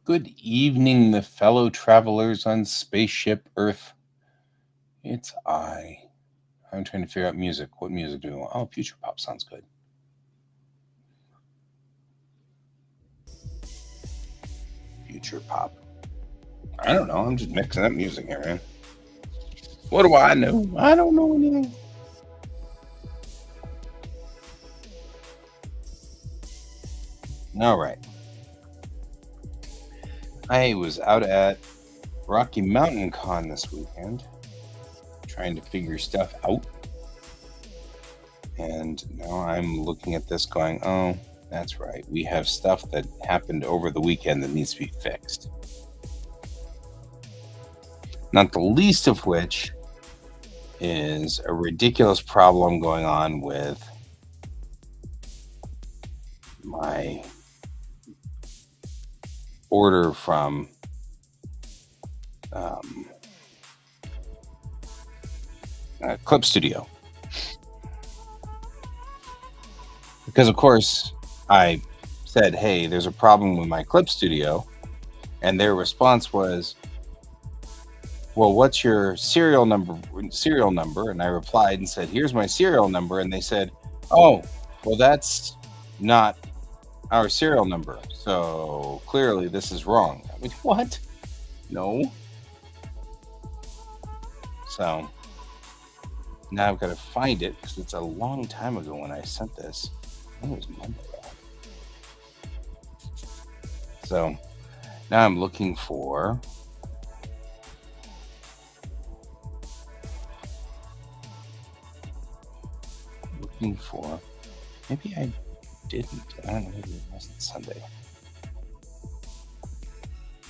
Good evening, the fellow travelers on spaceship Earth. It's I. I'm trying to figure out music. What music do we want? Oh, future pop sounds good. Future pop. I don't know. I'm just mixing up music here, man. What do I know? I don't know anything. All right. I was out at Rocky Mountain Con this weekend trying to figure stuff out. And now I'm looking at this going, oh, that's right. We have stuff that happened over the weekend that needs to be fixed. Not the least of which is a ridiculous problem going on with my order from Clip Studio. Because, of course, I said, hey, there's a problem with my Clip Studio. And their response was, well, what's your serial number? And I replied and said, here's my serial number. And they said, oh, well, that's not our serial number. So clearly this is wrong. I mean, what? No. So now I've got to find it because it's a long time ago when I sent this. It was Monday. So now I'm looking for maybe I didn't. I don't know, maybe it wasn't Sunday.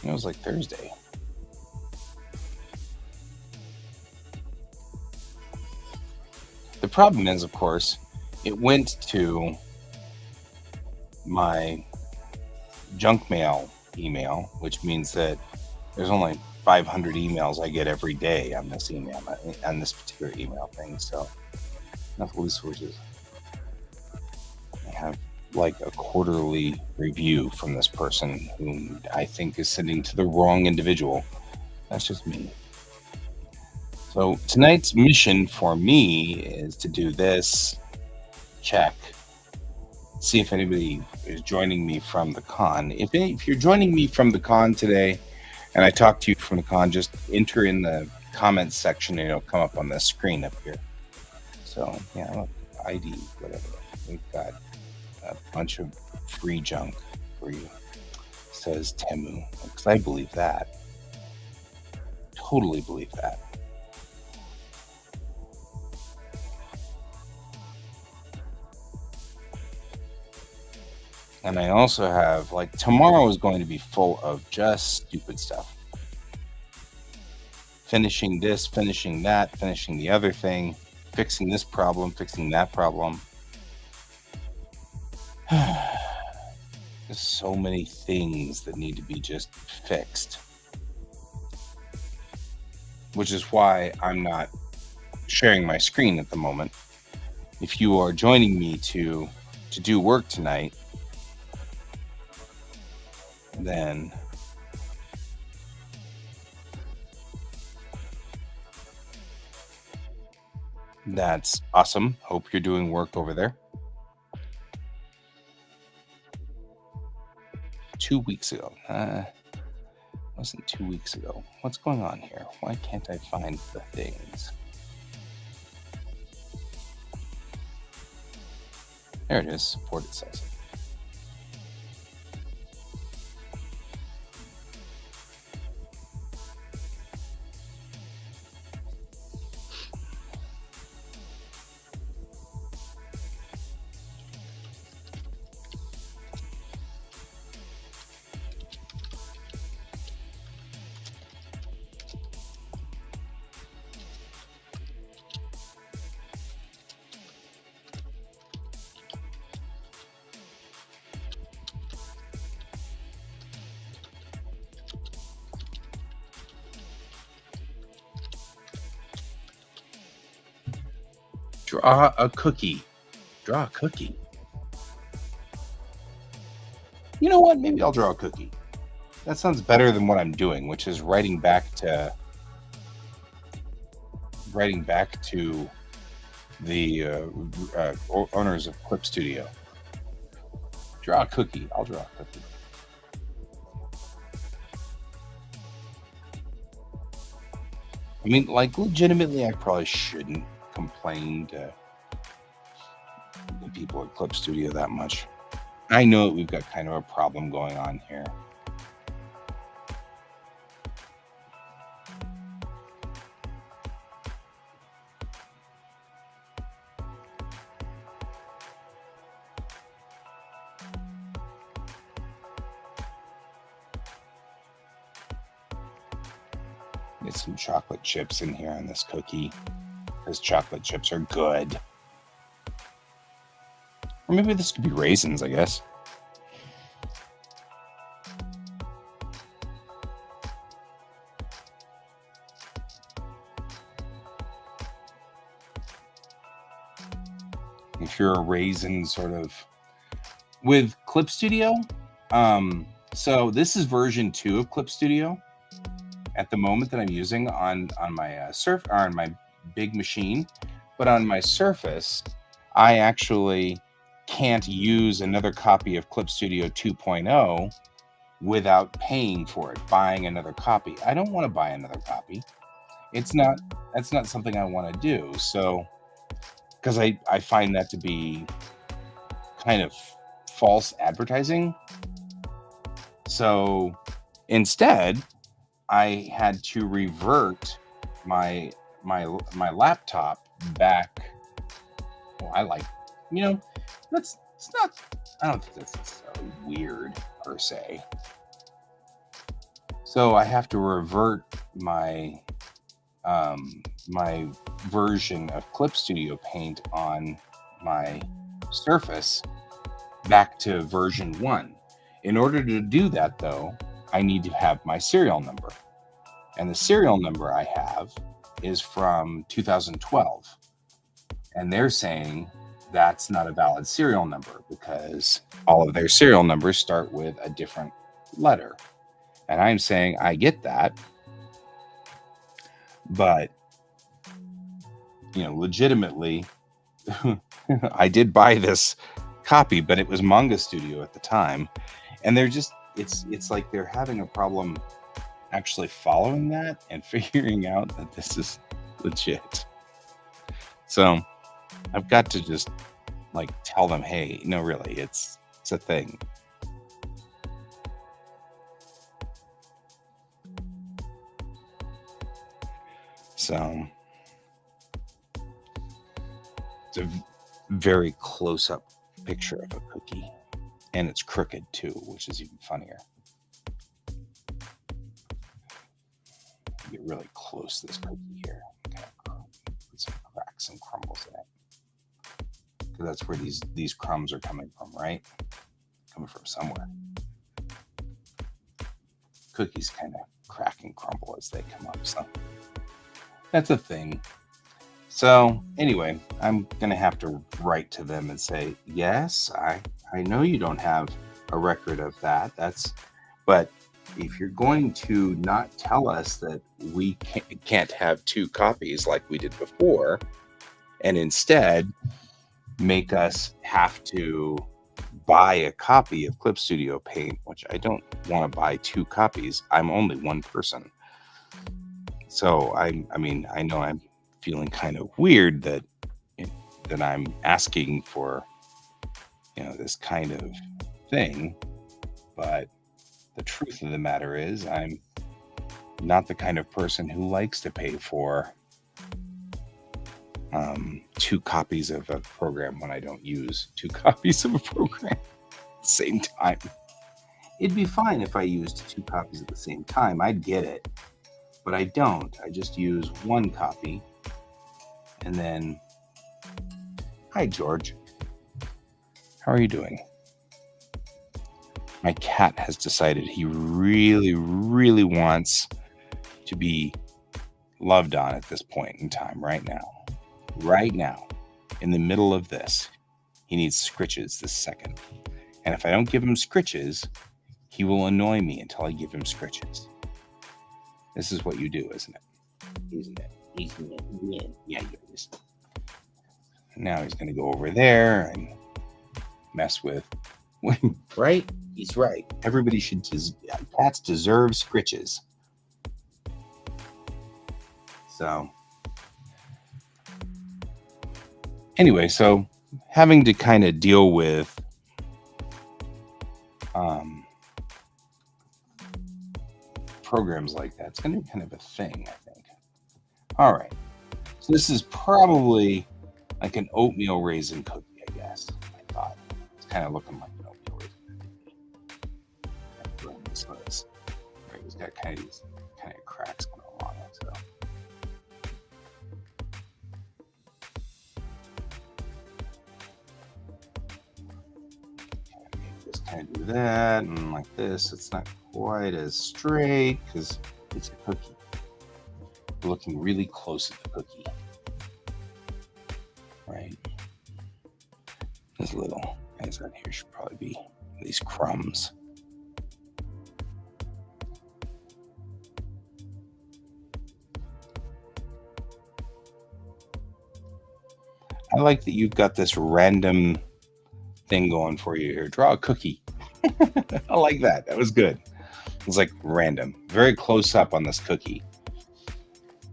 It was like Thursday. The problem is, of course, it went to my junk mail email, which means that there's only 500 emails I get every day on this email, on this particular email thing. So, enough loose switches. I have like a quarterly review from this person whom I think is sending to the wrong individual. That's just me. So tonight's mission for me is to do this, check, see if anybody is joining me from the con. If you're joining me from the con today, and I talk to you from the con, just enter in the comments section and it'll come up on the screen up here. So yeah, look, ID, whatever. We've got a bunch of free junk for you. Says Temu, because I believe that. Totally believe that. And I also have, like, tomorrow is going to be full of just stupid stuff. Finishing this, finishing that, finishing the other thing, fixing this problem, fixing that problem. There's so many things that need to be just fixed. Which is why I'm not sharing my screen at the moment. If you are joining me to do work tonight, then that's awesome. Hope you're doing work over there. 2 weeks ago. Wasn't 2 weeks ago. What's going on here? Why can't I find the things? There it is. Support, it says. Draw a cookie. Draw a cookie. You know what? Maybe I'll draw a cookie. That sounds better than what I'm doing, which is writing back to the owners of Clip Studio. Draw a cookie. I'll draw a cookie. I mean, like, legitimately, I probably shouldn't complain to the people at Clip Studio that much. I know that we've got kind of a problem going on here. Get some chocolate chips in here on this cookie, because chocolate chips are good. Or maybe this could be raisins, I guess. If you're a raisin sort of with Clip Studio, so this is version 2 of Clip Studio at the moment that I'm using on my on my big machine, but on my Surface, I actually can't use another copy of Clip Studio 2.0 without paying for it, buying another copy. I don't want to buy another copy. That's not something I want to do. So, because I find that to be kind of false advertising. So instead, I had to revert my laptop back. Well, that's it's not. I don't think that's so weird per se. So I have to revert my my version of Clip Studio Paint on my Surface back to version 1. In order to do that, though, I need to have my serial number. And the serial number I have is from 2012. And they're saying that's not a valid serial number because all of their serial numbers start with a different letter. And I'm saying I get that, but legitimately, I did buy this copy, but it was Manga Studio at the time, and they're just it's like they're having a problem actually following that and figuring out that this is legit. So I've got to just like tell them, hey, no, really, it's a thing. So it's a very close-up picture of a cookie, and it's crooked too, which is even funnier. Get really close to this cookie here. Okay, put some cracks and crumbles in it, because that's where these crumbs are coming from, right? Coming from somewhere. Cookies kind of crack and crumble as they come up, so that's a thing. So anyway, I'm gonna have to write to them and say, yes, I know you don't have a record of that. But if you're going to not tell us that we can't have 2 copies like we did before, and instead make us have to buy a copy of Clip Studio Paint, which I don't want to buy 2 copies. I'm only one person. So I know I'm feeling kind of weird that I'm asking for this kind of thing, but the truth of the matter is I'm not the kind of person who likes to pay for 2 copies of a program when I don't use 2 copies of a program at the same time. It'd be fine if I used 2 copies at the same time. I'd get it, but I don't. I just use 1 copy. And then, hi, George. How are you doing? My cat has decided he really, really wants to be loved on at this point in time, right now. Right now, in the middle of this, he needs scritches this second. And if I don't give him scritches, He will annoy me until I give him scritches. This is what you do, isn't it? Isn't it? Isn't it? Yeah, yeah, it is. Now he's going to go over there and mess with. Right? He's right. Everybody should. Cats deserve scritches. So, anyway, so having to kind of deal with programs like that, it's going to be kind of a thing, I think. All right. So this is probably like an oatmeal raisin cookie, I guess. I thought it's kind of looking like an oatmeal raisin cookie. Right, he's got kind of these cracks going along it. So. Just kind of do that, and like this, it's not quite as straight because it's a cookie. We're looking really close at the cookie. Right. This little guys out here should probably be these crumbs. I like that you've got this random thing going for you here. Draw a cookie. I like that. That was good. It's like random. Very close up on this cookie.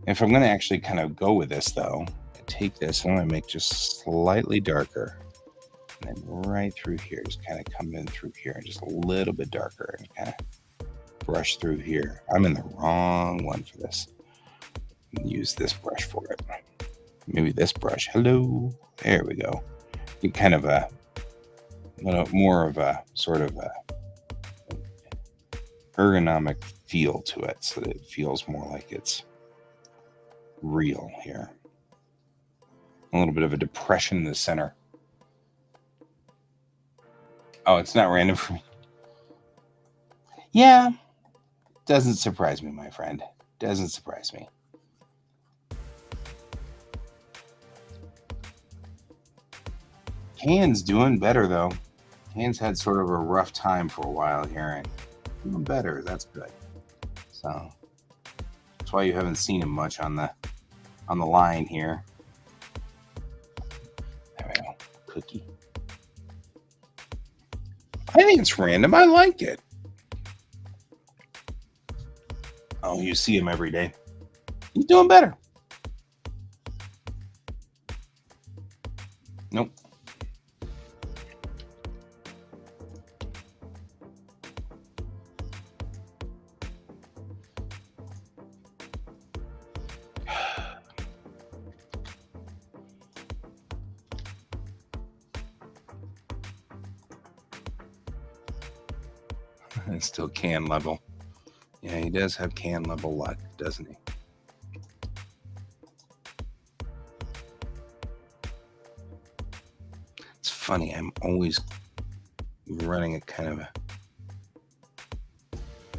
If I'm going to actually kind of go with this, though, I take this and I'm going to make just slightly darker. And then right through here, just kind of come in through here and just a little bit darker and kind of brush through here. I'm in the wrong one for this. Use this brush for it. Maybe this brush. Hello. There we go. Get kind of a little more of a sort of a ergonomic feel to it so that it feels more like it's real here. A little bit of a depression in the center. Oh, it's not random for me. Yeah. Doesn't surprise me, my friend. Doesn't surprise me. Can's doing better, though. Can's had sort of a rough time for a while here, and doing better. That's good. So that's why you haven't seen him much on the line here. There we go. Cookie. I think it's random. I like it. Oh, you see him every day. He's doing better. Nope. It's still can level. Yeah, he does have can level luck, doesn't he? It's funny. I'm always running a kind of a.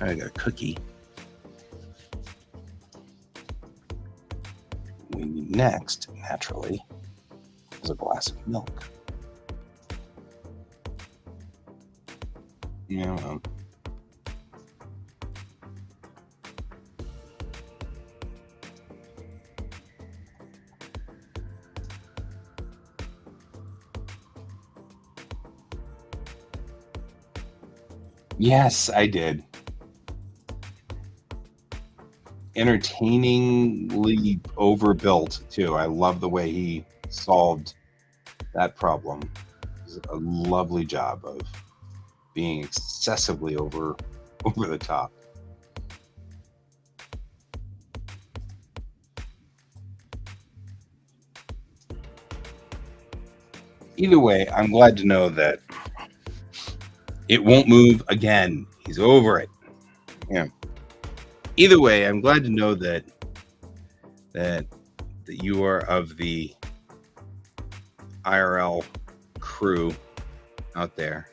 I got a cookie. We need next, naturally, is a glass of milk. Yeah. Yes, I did. Entertainingly overbuilt too. I love the way he solved that problem. It was a lovely job of being excessively over the top. Either way, I'm glad to know that it won't move again. He's over it. Yeah. Either way, I'm glad to know that you are of the IRL crew out there.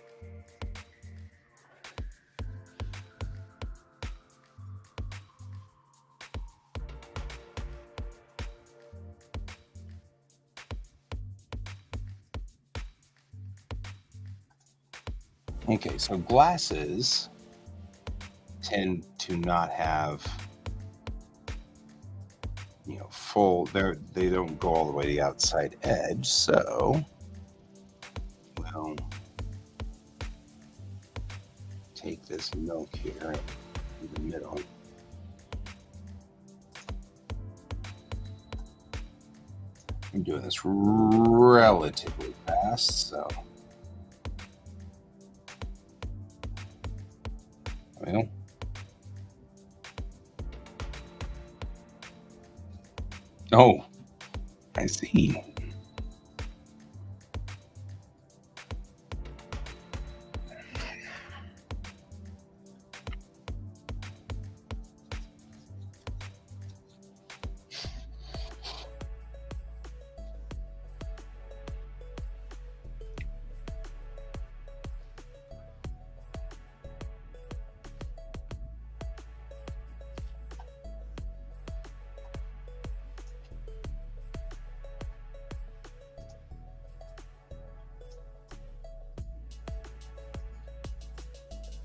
Okay, so glasses tend to not have, full. They don't go all the way to the outside edge. So we'll take this milk here in the middle. I'm doing this relatively fast, so well. Oh, I see.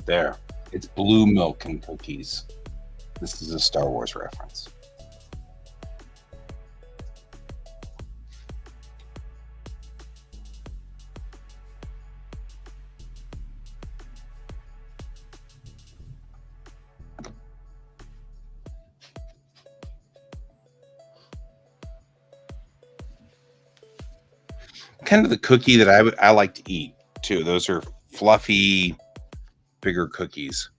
There. It's blue milk and cookies. This is a Star Wars reference. Kind of the cookie that I like to eat too. Those are fluffy, bigger cookies.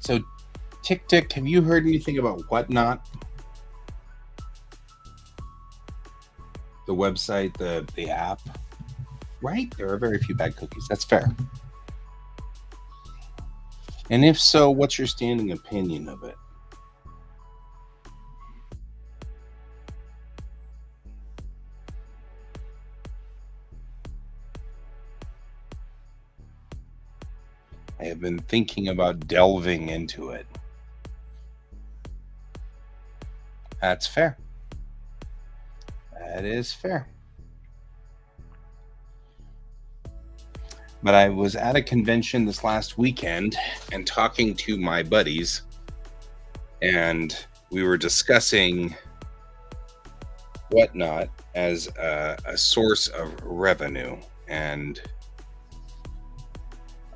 So, Tick Tick, have you heard anything about Whatnot? The website, the app? Right? There are very few bad cookies. That's fair. And if so, what's your standing opinion of it? I have been thinking about delving into it. That's fair. That is fair. But I was at a convention this last weekend and talking to my buddies, and we were discussing Whatnot as a source of revenue. And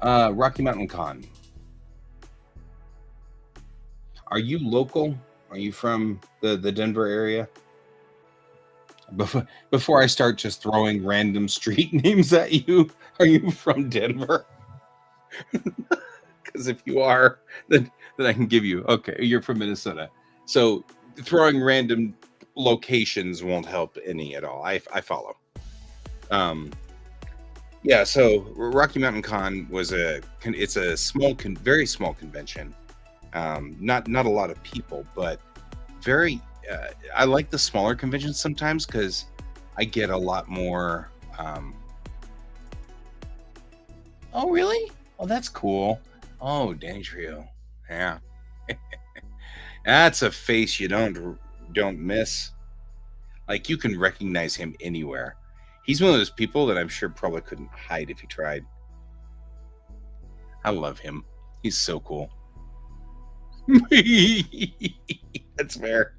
Rocky Mountain Con. Are you local? Are you from the Denver area? Before I start just throwing random street names at you, are you from Denver? Because if you are, then I can give you. Okay, you're from Minnesota. So throwing random locations won't help any at all. I follow. Yeah. So Rocky Mountain Con was it's a small, very small convention. Not a lot of people, but very. I like the smaller conventions sometimes because I get a lot more. Oh, really? Oh, that's cool. Oh, Danny Trio. Yeah. That's a face you don't miss. Like, you can recognize him anywhere. He's one of those people that I'm sure probably couldn't hide if he tried. I love him. He's so cool. That's fair.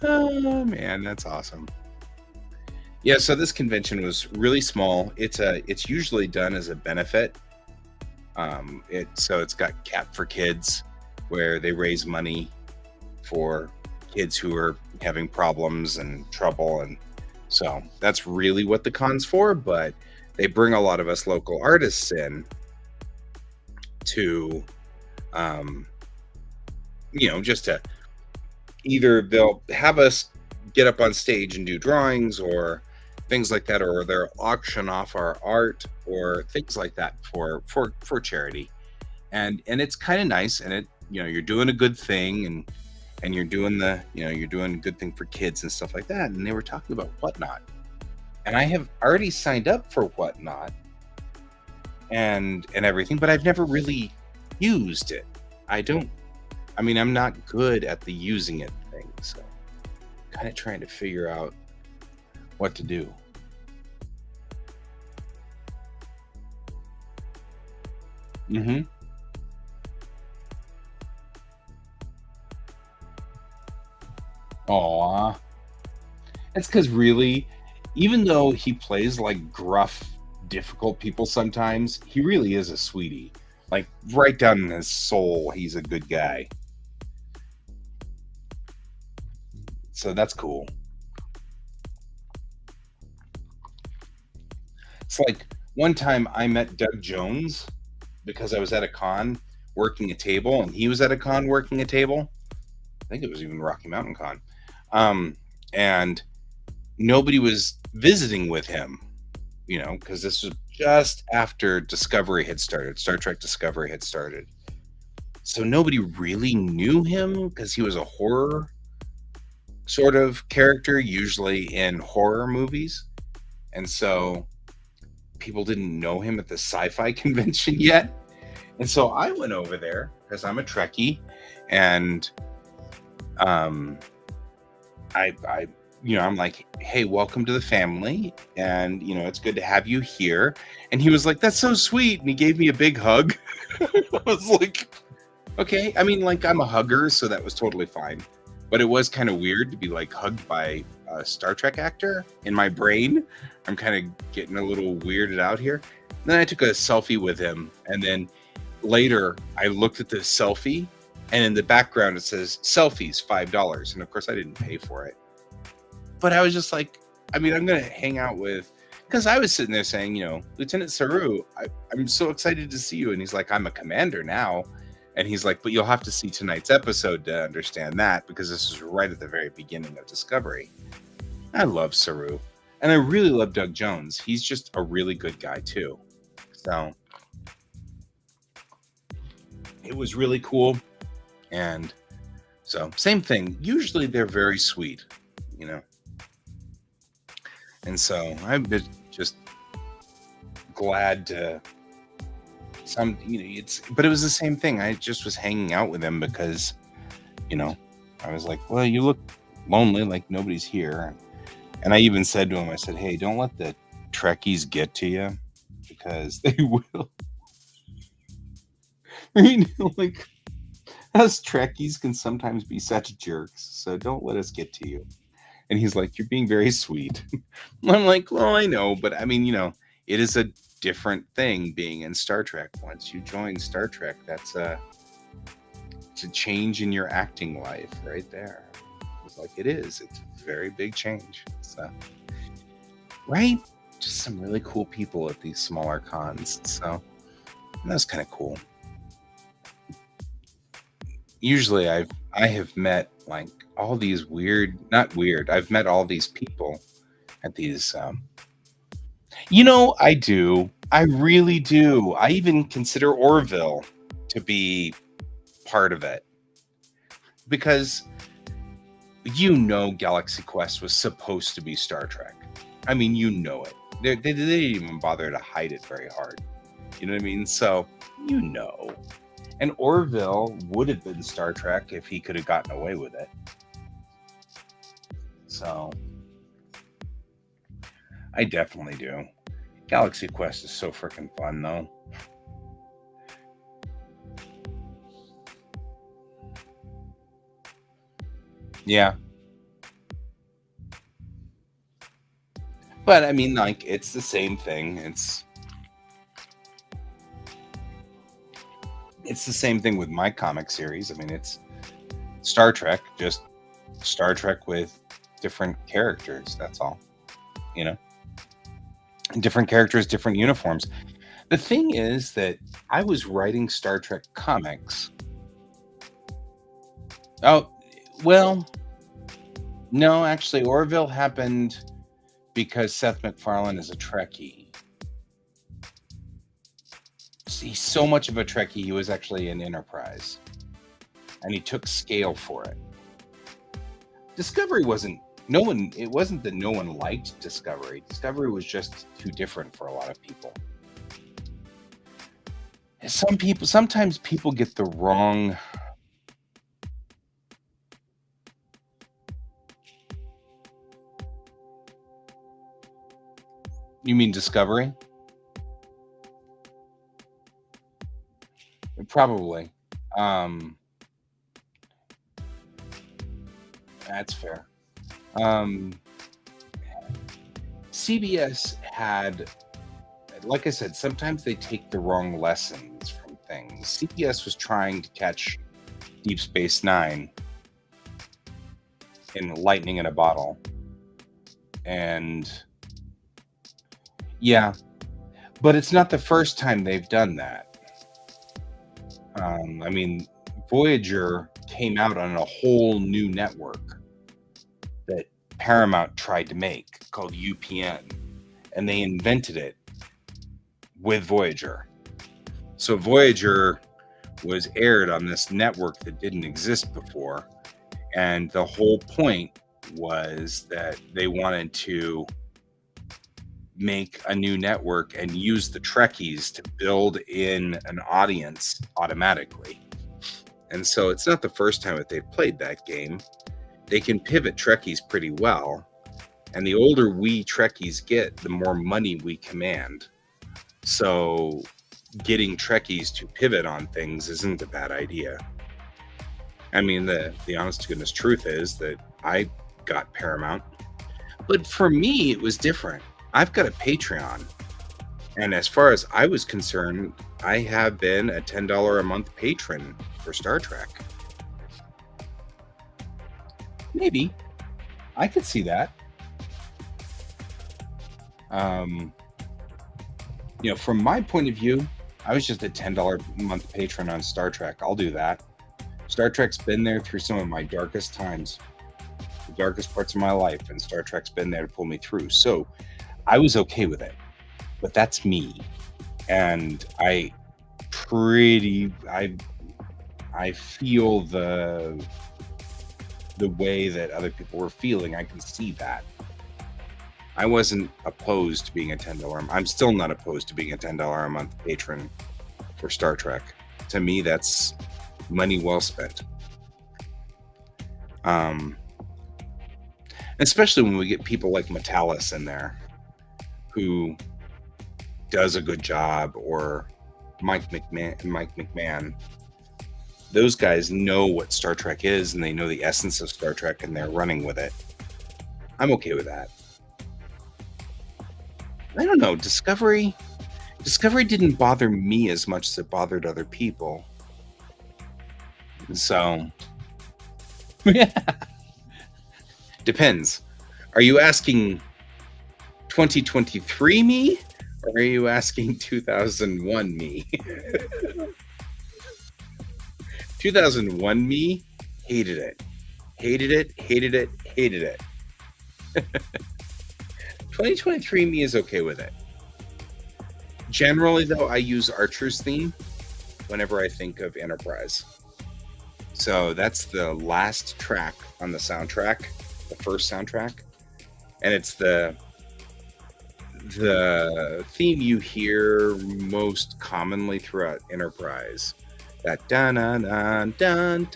Oh man, that's awesome. Yeah, so this convention was really small. It's usually done as a benefit. It's got Cap for Kids, where they raise money for kids who are having problems and trouble, and so that's really what the con's for. But they bring a lot of us local artists in to, just to either they'll have us get up on stage and do drawings or things like that, or they'll auction off our art or things like that for charity. And it's kind of nice, and you're doing a good thing, and you're doing you're doing a good thing for kids and stuff like that. And they were talking about Whatnot, and I have already signed up for Whatnot and everything, but I've never really used it. I don't I mean, I'm not good at the using it thing, so kind of trying to figure out what to do. Mm-hmm. Aw. It's because really, even though he plays like gruff, difficult people sometimes, he really is a sweetie. Like right down in his soul, he's a good guy. So that's cool. It's like one time I met Doug Jones because I was at a con working a table, and he was at a con working a table. I think it was even Rocky Mountain Con. Um, and nobody was visiting with him, because this was just after Discovery had started, Star Trek Discovery had started. So nobody really knew him because he was a horror sort of character, usually in horror movies. And so people didn't know him at the sci-fi convention yet. And so I went over there because I'm a Trekkie, and um, I'm like, hey, welcome to the family, and it's good to have you here. And he was like, that's so sweet, and he gave me a big hug. I was like, okay. I mean, like, I'm a hugger, so that was totally fine. But it was kind of weird to be like hugged by a Star Trek actor in my brain. I'm kind of getting a little weirded out here. And then I took a selfie with him, and then later I looked at the selfie, and in the background it says selfies $5, and of course I didn't pay for it. But I was just like, I mean, I'm gonna hang out with, because I was sitting there saying, Lieutenant Saru, I'm so excited to see you. And he's like, I'm a commander now. And he's like, but you'll have to see tonight's episode to understand that, because this is right at the very beginning of Discovery. I love Saru. And I really love Doug Jones. He's just a really good guy too. So it was really cool. And so same thing. Usually they're very sweet, you know. And so I'm just glad to but it was the same thing. I just was hanging out with him because, I was like, well, you look lonely, like nobody's here. And I even said to him, I said, hey, don't let the Trekkies get to you, because they will. Like, us Trekkies can sometimes be such jerks, so don't let us get to you. And he's like, you're being very sweet. I'm like, well, I know, but I mean, it is a different thing being in Star Trek. Once you join Star Trek, it's a change in your acting life right there. It's like, it's a very big change. So, right? Just some really cool people at these smaller cons. So that's kind of cool. Usually I have met like all these not weird, I've met all these people at these I do. I really do. I even consider Orville to be part of it, because Galaxy Quest was supposed to be Star Trek. I mean, it. They didn't even bother to hide it very hard. You know what I mean? So, And Orville would have been Star Trek if he could have gotten away with it. So, I definitely do. Galaxy Quest is so freaking fun, though. Yeah. But I mean, like, it's the same thing. It's the same thing with my comic series. I mean, it's Star Trek, just Star Trek with different characters. That's all. Different characters, different uniforms. The thing is that I was writing Star Trek comics. Oh, well, no, actually, Orville happened because Seth MacFarlane is a Trekkie. He's so much of a Trekkie, he was actually an Enterprise. And he took scale for it. Discovery it wasn't that no one liked Discovery. Discovery was just too different for a lot of people. Sometimes people get the wrong You mean Discovery? Probably. That's fair. CBS had, like I said, sometimes they take the wrong lessons from things. CBS was trying to catch Deep Space Nine in lightning in a bottle. And yeah, but it's not the first time they've done that. I mean, Voyager came out on a whole new network that Paramount tried to make called UPN, and they invented it with Voyager. So Voyager was aired on this network that didn't exist before, and the whole point was that they wanted to make a new network and use the Trekkies to build in an audience automatically. And so it's not the first time that they've played that game. They can pivot Trekkies pretty well, and the older we Trekkies get, the more money we command. So getting Trekkies to pivot on things isn't a bad idea. I mean, the honest to goodness truth is that I got Paramount, but for me it was different. I've got a Patreon, and as far as I was concerned, I have been a $10 a month patron for Star Trek. Maybe I could see that. From my point of view, I was just a $10 a month patron on Star Trek. I'll do that. Star Trek's been there through some of my darkest times, the darkest parts of my life, and Star Trek's been there to pull me through. So I was okay with it, but that's me. And I feel the way that other people were feeling. I can see that. I wasn't opposed to being a $10. I'm still not opposed to being a $10 a month patron for Star Trek. To me, that's money well spent. Especially when we get people like Metalis in there, who does a good job, or Mike McMahon. Those guys know what Star Trek is, and they know the essence of Star Trek, and they're running with it. I'm okay with that. I don't know. Discovery didn't bother me as much as it bothered other people. So, depends. Are you asking 2023 me, or are you asking 2001 me? 2001 me hated it. Hated it, hated it, hated it. 2023 me is okay with it. Generally, though, I use Archer's theme whenever I think of Enterprise. So that's the last track on the soundtrack, the first soundtrack. And it's the theme you hear most commonly throughout Enterprise. That dun dun dun dun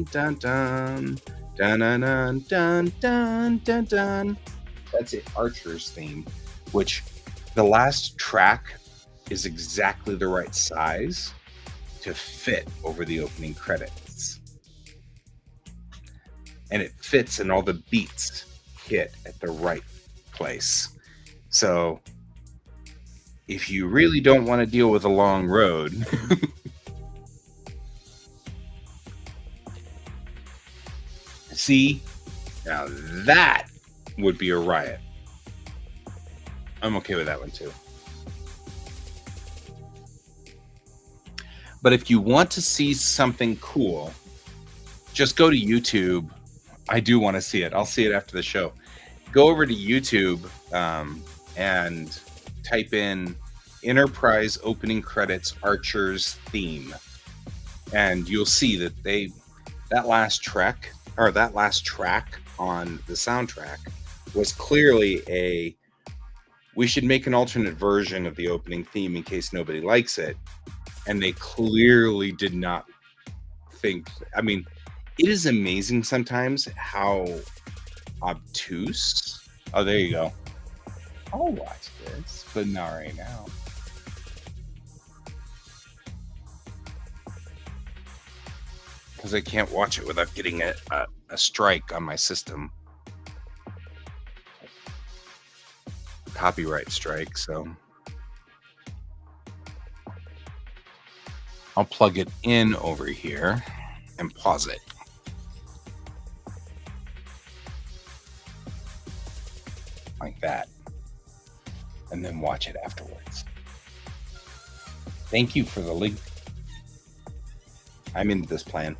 dun dun dun dun dun dun dun dun dun. That's it, Archer's theme, which the last track is exactly the right size to fit over the opening credits. And it fits, and all the beats hit at the right place. So if you really don't want to deal with a long road, see, now that would be a riot. I'm okay with that one too. But if you want to see something cool, just go to YouTube. I do want to see it. I'll see it after the show. Go over to YouTube and type in Enterprise opening credits Archer's theme, and you'll see that that last track on the soundtrack was clearly we should make an alternate version of the opening theme in case nobody likes it. And they clearly did not think. I mean, it is amazing sometimes how obtuse. Oh, there you go. I'll watch this, but not right now. Because I can't watch it without getting a strike on my system. Copyright strike, so I'll plug it in over here and pause it. Like that. And then watch it afterwards. Thank you for the link. I'm into this plan.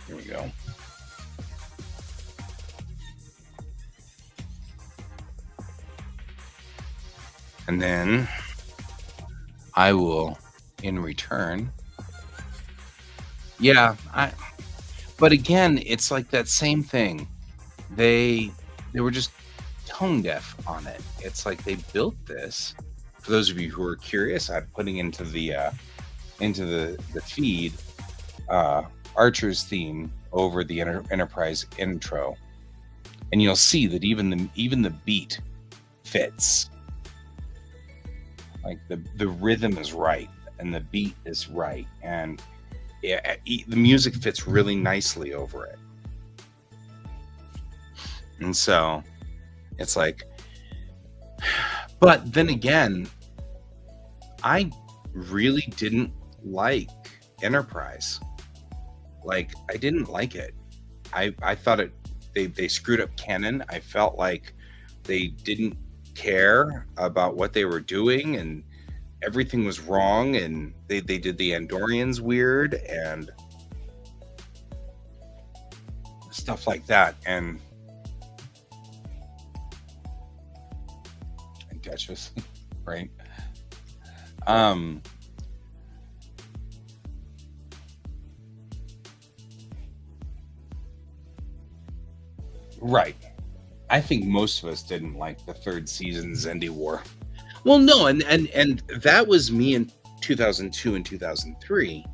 Here we go. And then I will, in return, but again, it's like that same thing. They were just tone deaf on it. It's like they built this. For those of you who are curious, I'm putting into the feed Archer's theme over the Enterprise intro, and you'll see that even the beat fits. Like the rhythm is right and the beat is right, and the music fits really nicely over it. And so it's like, but then again, I really didn't like Enterprise. Like, I didn't like it. I thought they screwed up canon. I felt like they didn't care about what they were doing, and everything was wrong, and they did the Andorians weird and stuff like that. And Duchess, right? Right. I think most of us didn't like the third season's Xindi War. Well, no, and that was me in 2002 and 2003.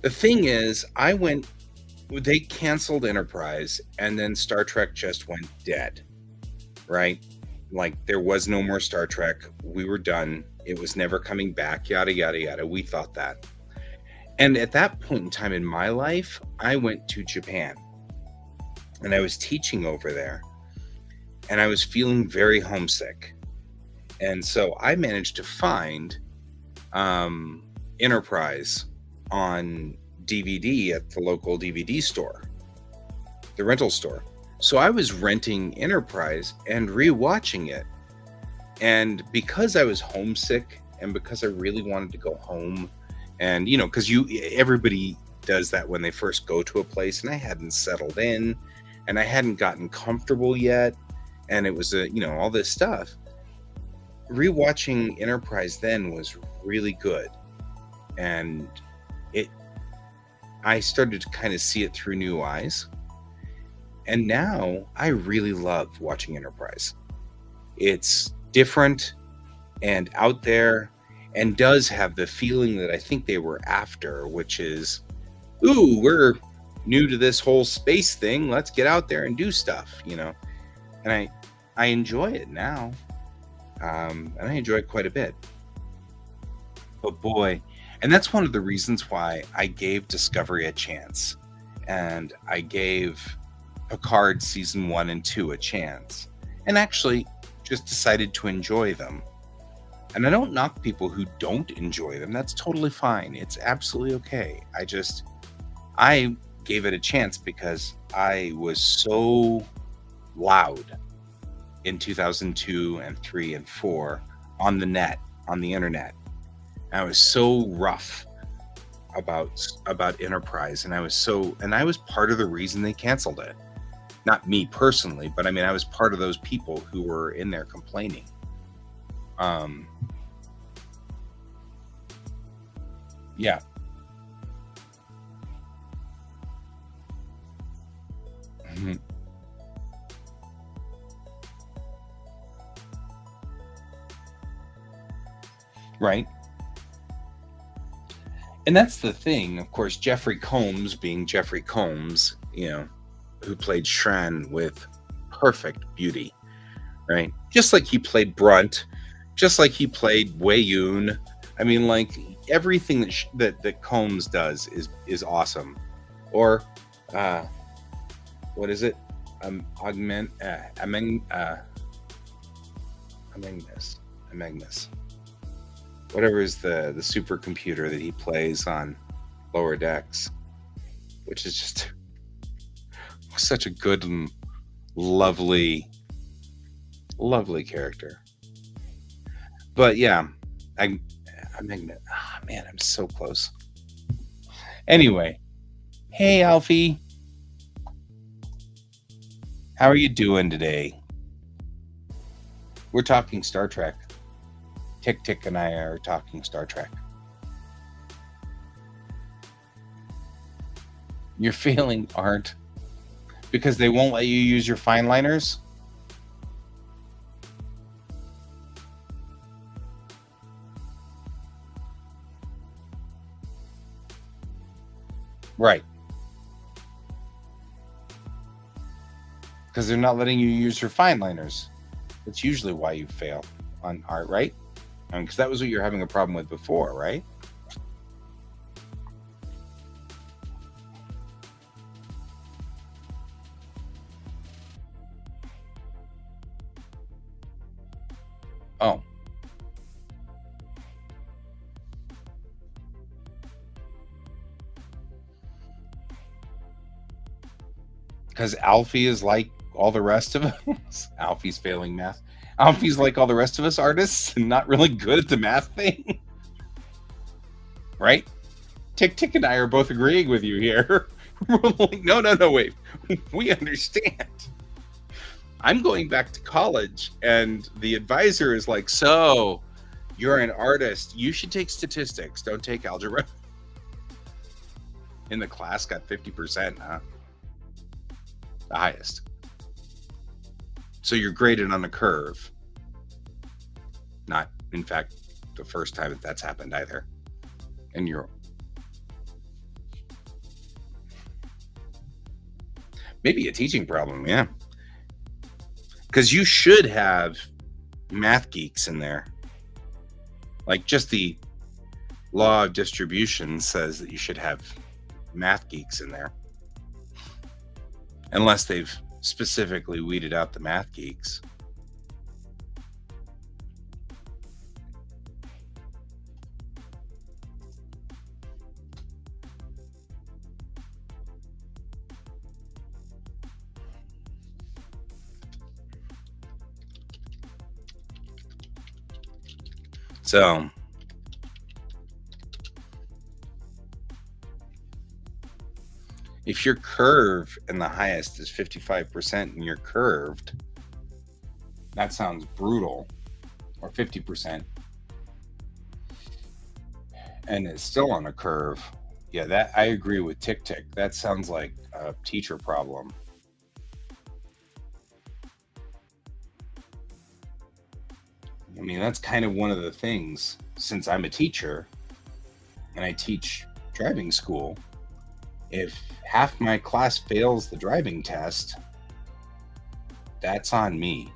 The thing is, they canceled Enterprise, and then Star Trek just went dead, right? Like, there was no more Star Trek. We were done. It was never coming back, yada, yada, yada. We thought that. And at that point in time in my life, I went to Japan, and I was teaching over there, and I was feeling very homesick. And so I managed to find Enterprise on DVD at the local DVD store, the rental store. So I was renting Enterprise and rewatching it. And because I was homesick and because I really wanted to go home, and because everybody does that when they first go to a place, and I hadn't settled in and I hadn't gotten comfortable yet, and it was all this stuff. Rewatching Enterprise then was really good, and I started to kind of see it through new eyes, and now I really love watching Enterprise. It's different and out there, and does have the feeling that I think they were after, which is, ooh, we're new to this whole space thing, let's get out there and do stuff, and I enjoy it now. And I enjoy it quite a bit. But boy, and that's one of the reasons why I gave Discovery a chance, and I gave Picard season 1 and 2 a chance, and actually just decided to enjoy them. And I don't knock people who don't enjoy them. That's totally fine. It's absolutely okay. I gave it a chance because I was so loud in 2002 and 3 and 4 on the net, on the internet. I was so rough about Enterprise, and I was part of the reason they canceled it. Not me personally, but I was part of those people who were in there complaining. Yeah. right? And that's the thing, of course, Jeffrey Combs being Jeffrey Combs, who played Shran with perfect beauty, right? Just like he played Brunt, just like he played Wei Yun. I mean, like everything that Combs does is awesome. Or, what is it? Amangnus. Whatever is the supercomputer that he plays on Lower Decks, which is just such a good and lovely character. But yeah, I'm Magnet. Oh, man, I'm so close. Anyway, hey Alfie, how are you doing today? We're talking Star Trek. Tick Tick and I are talking Star Trek. You're failing art because they won't let you use your fine liners? Right. Because they're not letting you use your fine liners. That's usually why you fail on art, right? I mean, because that was what you were having a problem with before, right? Oh. Because Alfie is like all the rest of us. Alfie's failing math. Alfie's like all the rest of us artists and not really good at the math thing. Right? Tick Tick and I are both agreeing with you here. We're like, no, wait. We understand. I'm going back to college, and the advisor is like, so you're an artist. You should take statistics. Don't take algebra. In the class, got 50%, huh? The highest. So you're graded on a curve. Not, in fact, the first time that's happened either. And you're... Maybe a teaching problem, yeah. Because you should have math geeks in there. Like, just the law of distribution says that you should have math geeks in there. Unless they've specifically weeded out the math geeks. So, if your curve and the highest is 55% and you're curved, that sounds brutal. Or 50%. And it's still on a curve. Yeah, that I agree with Tick Tick. That sounds like a teacher problem. I mean, that's kind of one of the things, since I'm a teacher and I teach driving school, if half my class fails the driving test, that's on me,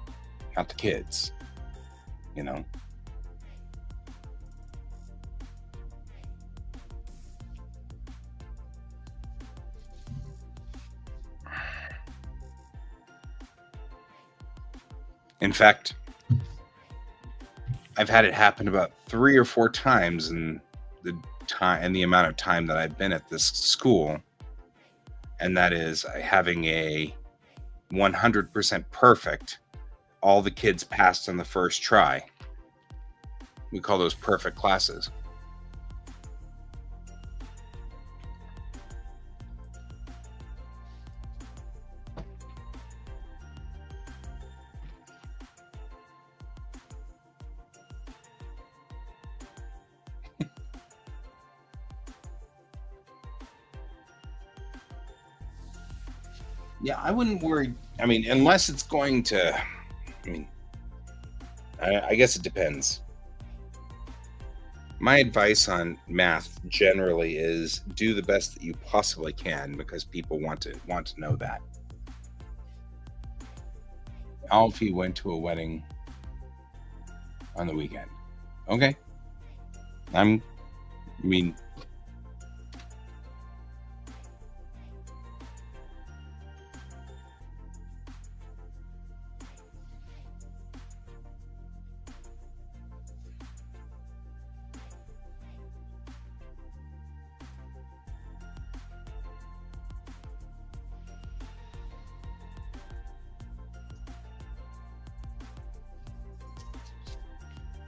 not the kids, you know? In fact, I've had it happen about 3 or 4 times in the amount of time that I've been at this school, and that is having a 100% perfect. All the kids passed on the first try. We call those perfect classes. Yeah, I wouldn't worry. I mean, unless it's going to, I mean, I guess it depends. My advice on math generally is do the best that you possibly can because people want to know that. Alfie went to a wedding on the weekend. Okay. I mean,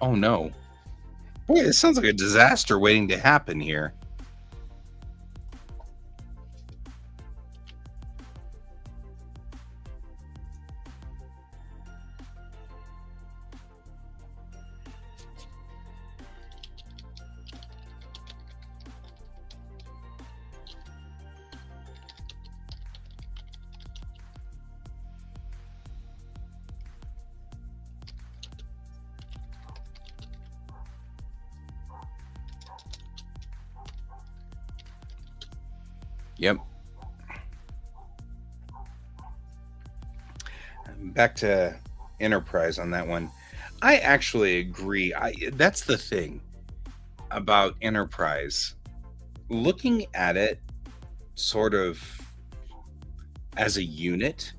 oh no. Boy, it sounds like a disaster waiting to happen here. Yep. Back to Enterprise on that one. I actually agree. That's the thing about Enterprise. Looking at it sort of as a unit,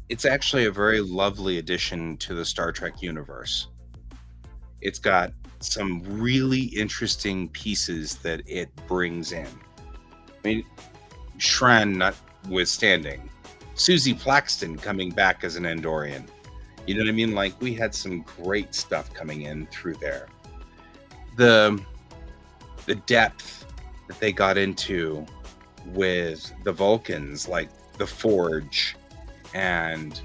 it's actually a very lovely addition to the Star Trek universe. It's got some really interesting pieces that it brings in. I mean, Shran notwithstanding, Susie Plaxton coming back as an Andorian. You know what I mean? Like, we had some great stuff coming in through there. The depth that they got into with the Vulcans, like the Forge, and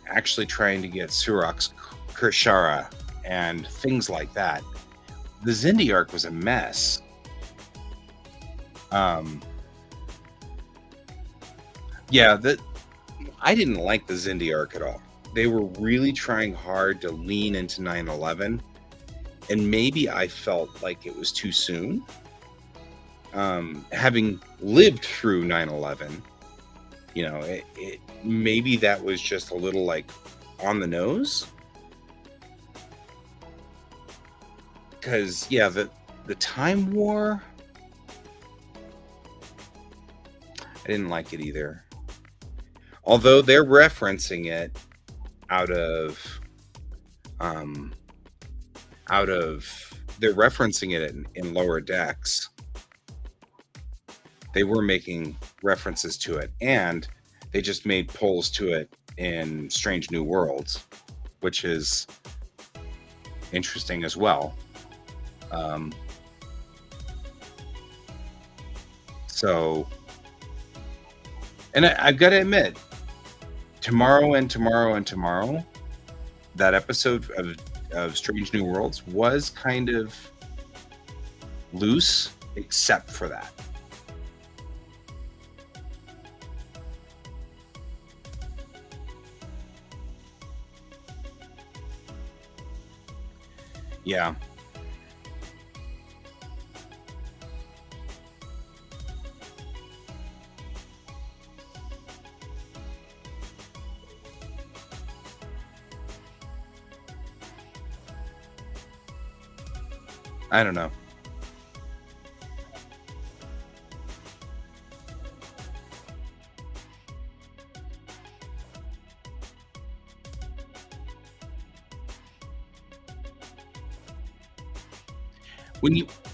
actually trying to get Surak's Kershara and things like that. The Xindi arc was a mess. Yeah, I didn't like the Xindi arc at all. They were really trying hard to lean into 9/11, and maybe I felt like it was too soon. Having lived through 9/11, you know, it maybe that was just a little like on the nose. Because yeah, the Time War, I didn't like it either. Although they're referencing it out of they're referencing it in Lower Decks. They were making references to it, and they just made polls to it in Strange New Worlds, which is interesting as well. So, and I've got to admit, tomorrow, that episode of Strange New Worlds was kind of loose, except for that. Yeah. I don't know.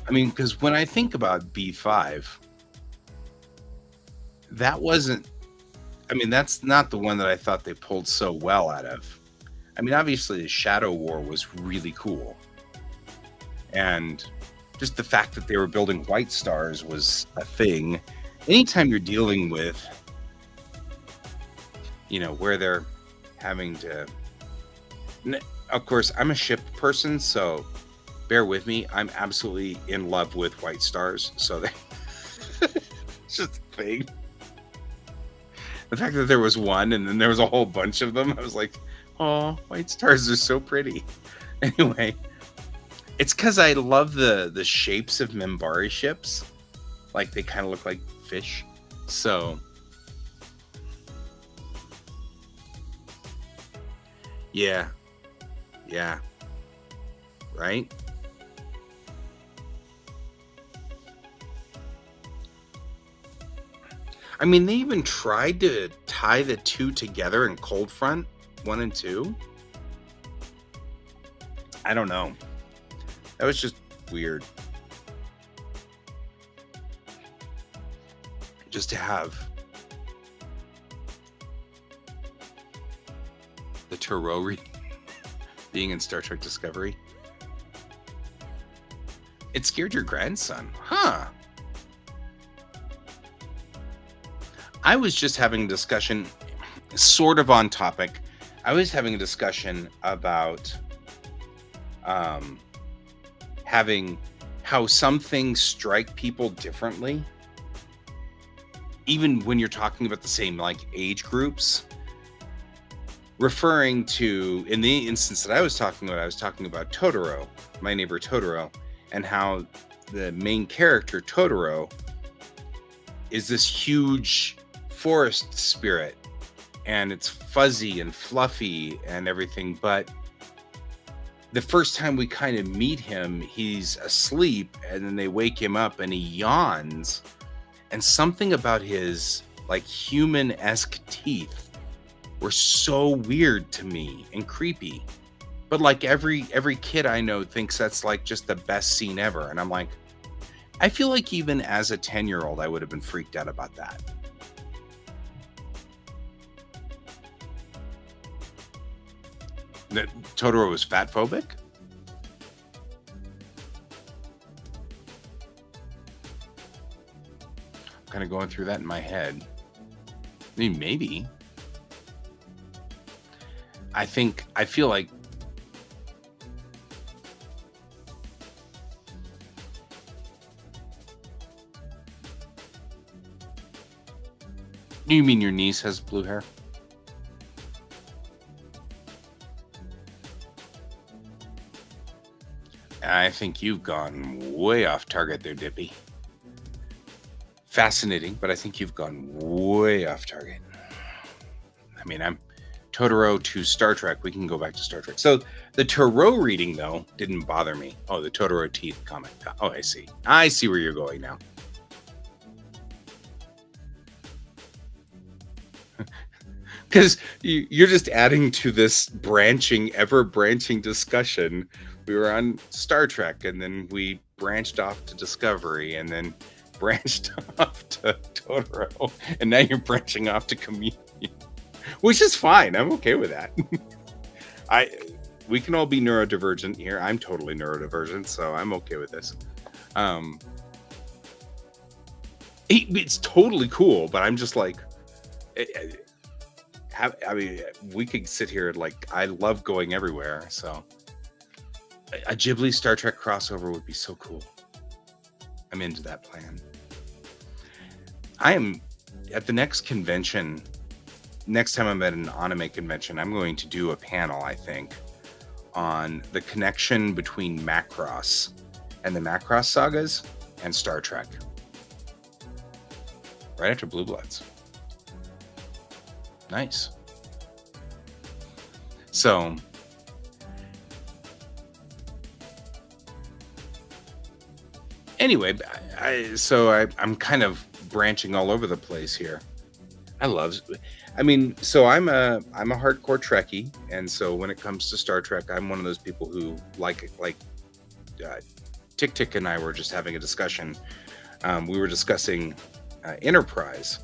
Because when I think about B5, that wasn't, that's not the one that I thought they pulled so well out of. Obviously, the Shadow War was really cool. And just the fact that they were building White Stars was a thing. Anytime you're dealing with, where they're having to... Of course, I'm a ship person, so bear with me. I'm absolutely in love with White Stars, so it's just a thing. The fact that there was one and then there was a whole bunch of them, I was like, oh, White Stars are so pretty. Anyway, It's because I love the shapes of Minbari ships. Like, they kind of look like fish. So, yeah. Yeah. Right? I mean, they even tried to tie the two together in Cold Front 1 and 2. I don't know. That was just weird. Just to have the Toro being in Star Trek Discovery. It scared your grandson. Huh. I was just having a discussion, sort of on topic. I was having a discussion about having how some things strike people differently, even when you're talking about the same like age groups. Referring to, in the instance that I was talking about Totoro, My Neighbor Totoro, and how the main character Totoro is this huge forest spirit, and it's fuzzy and fluffy and everything, but the first time we kind of meet him, he's asleep, and then they wake him up and he yawns, and something about his like human-esque teeth were so weird to me and creepy. But like every kid I know thinks that's like just the best scene ever, and I'm like, I feel like even as a 10-year-old I would have been freaked out about that. That Totoro was fat phobic? I'm kind of going through that in my head. I mean, maybe. I feel like you mean your niece has blue hair? I think you've gone way off target there, Dippy. Fascinating, but I think you've gone way off target. I mean, I'm Totoro to Star Trek. We can go back to Star Trek. So the Toro reading, though, didn't bother me. Oh, the Totoro teeth comment. Oh, I see. I see where you're going now. Because you're just adding to this ever-branching discussion. We were on Star Trek, and then we branched off to Discovery, and then branched off to Totoro, and now you're branching off to Community, which is fine. I'm okay with that. We can all be neurodivergent here. I'm totally neurodivergent, so I'm okay with this. It's totally cool, but I'm just like, I mean, we could sit here like, I love going everywhere, so a Ghibli Star Trek crossover would be so cool. I'm into that plan. I am at the next convention. Next time I'm at an anime convention, I'm going to do a panel, I think, on the connection between Macross and the Macross sagas and Star Trek. Right after Blue Bloods. Nice. So, anyway, I'm kind of branching all over the place here. I'm a hardcore Trekkie, and so when it comes to Star Trek, I'm one of those people who like Tick Tick and I were just having a discussion. We were discussing Enterprise,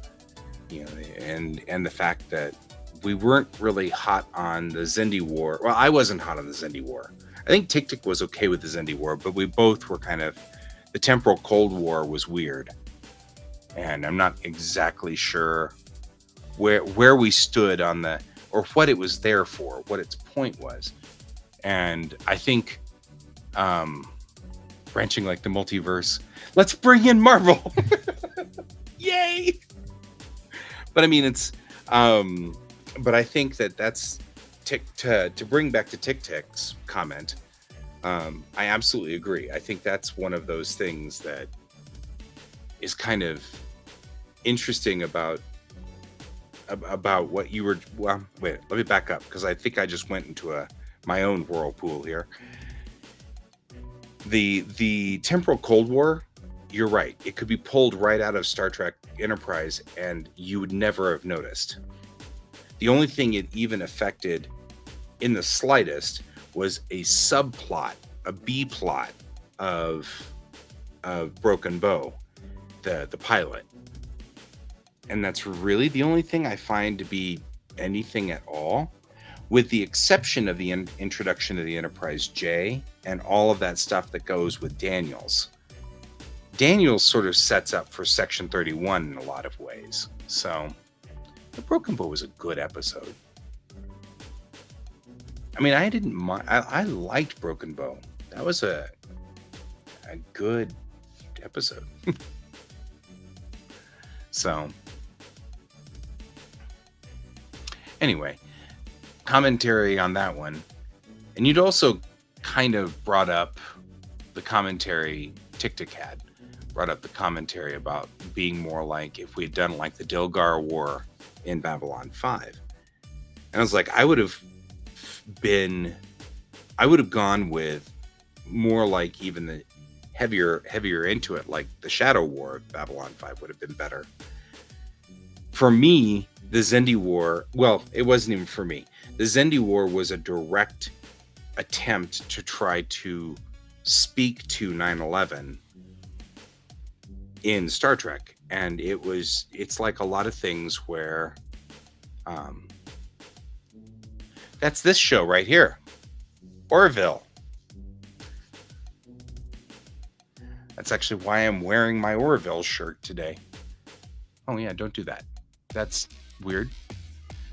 and the fact that we weren't really hot on the Xindi War. Well, I wasn't hot on the Xindi War. I think Tick Tick was okay with the Xindi War, but we both were kind of, the temporal Cold War was weird, and I'm not exactly sure where we stood on or what it was there for, what its point was. And I think branching like the multiverse, let's bring in Marvel. Yay. But I mean, it's but I think that's to bring back to Tic Tic's comment. I absolutely agree. I think that's one of those things that is kind of interesting about what you were. Well, wait, let me back up because I think I just went into my own whirlpool here. The temporal Cold War, you're right. It could be pulled right out of Star Trek Enterprise, and you would never have noticed. The only thing it even affected in the slightest was a subplot, a B plot of Broken Bow, the pilot. And that's really the only thing I find to be anything at all, with the exception of the introduction of the Enterprise J and all of that stuff that goes with Daniels. Daniels sort of sets up for Section 31 in a lot of ways. So, The Broken Bow was a good episode. I mean, I didn't mind. I liked Broken Bow. That was a good episode. So, anyway, commentary on that one. And you'd also kind of brought up the commentary, Tic-Tac brought up the commentary about being more like if we had done like the Dilgar War in Babylon 5. And I was like, I would have gone with more like even the heavier into it, like the Shadow War of Babylon 5 would have been better. For me, the Xindi War, well, it wasn't even for me. The Xindi War was a direct attempt to try to speak to 9/11 in Star Trek. And it's like a lot of things where that's this show right here, Orville. That's actually why I'm wearing my Orville shirt today. Oh yeah, don't do that. That's weird.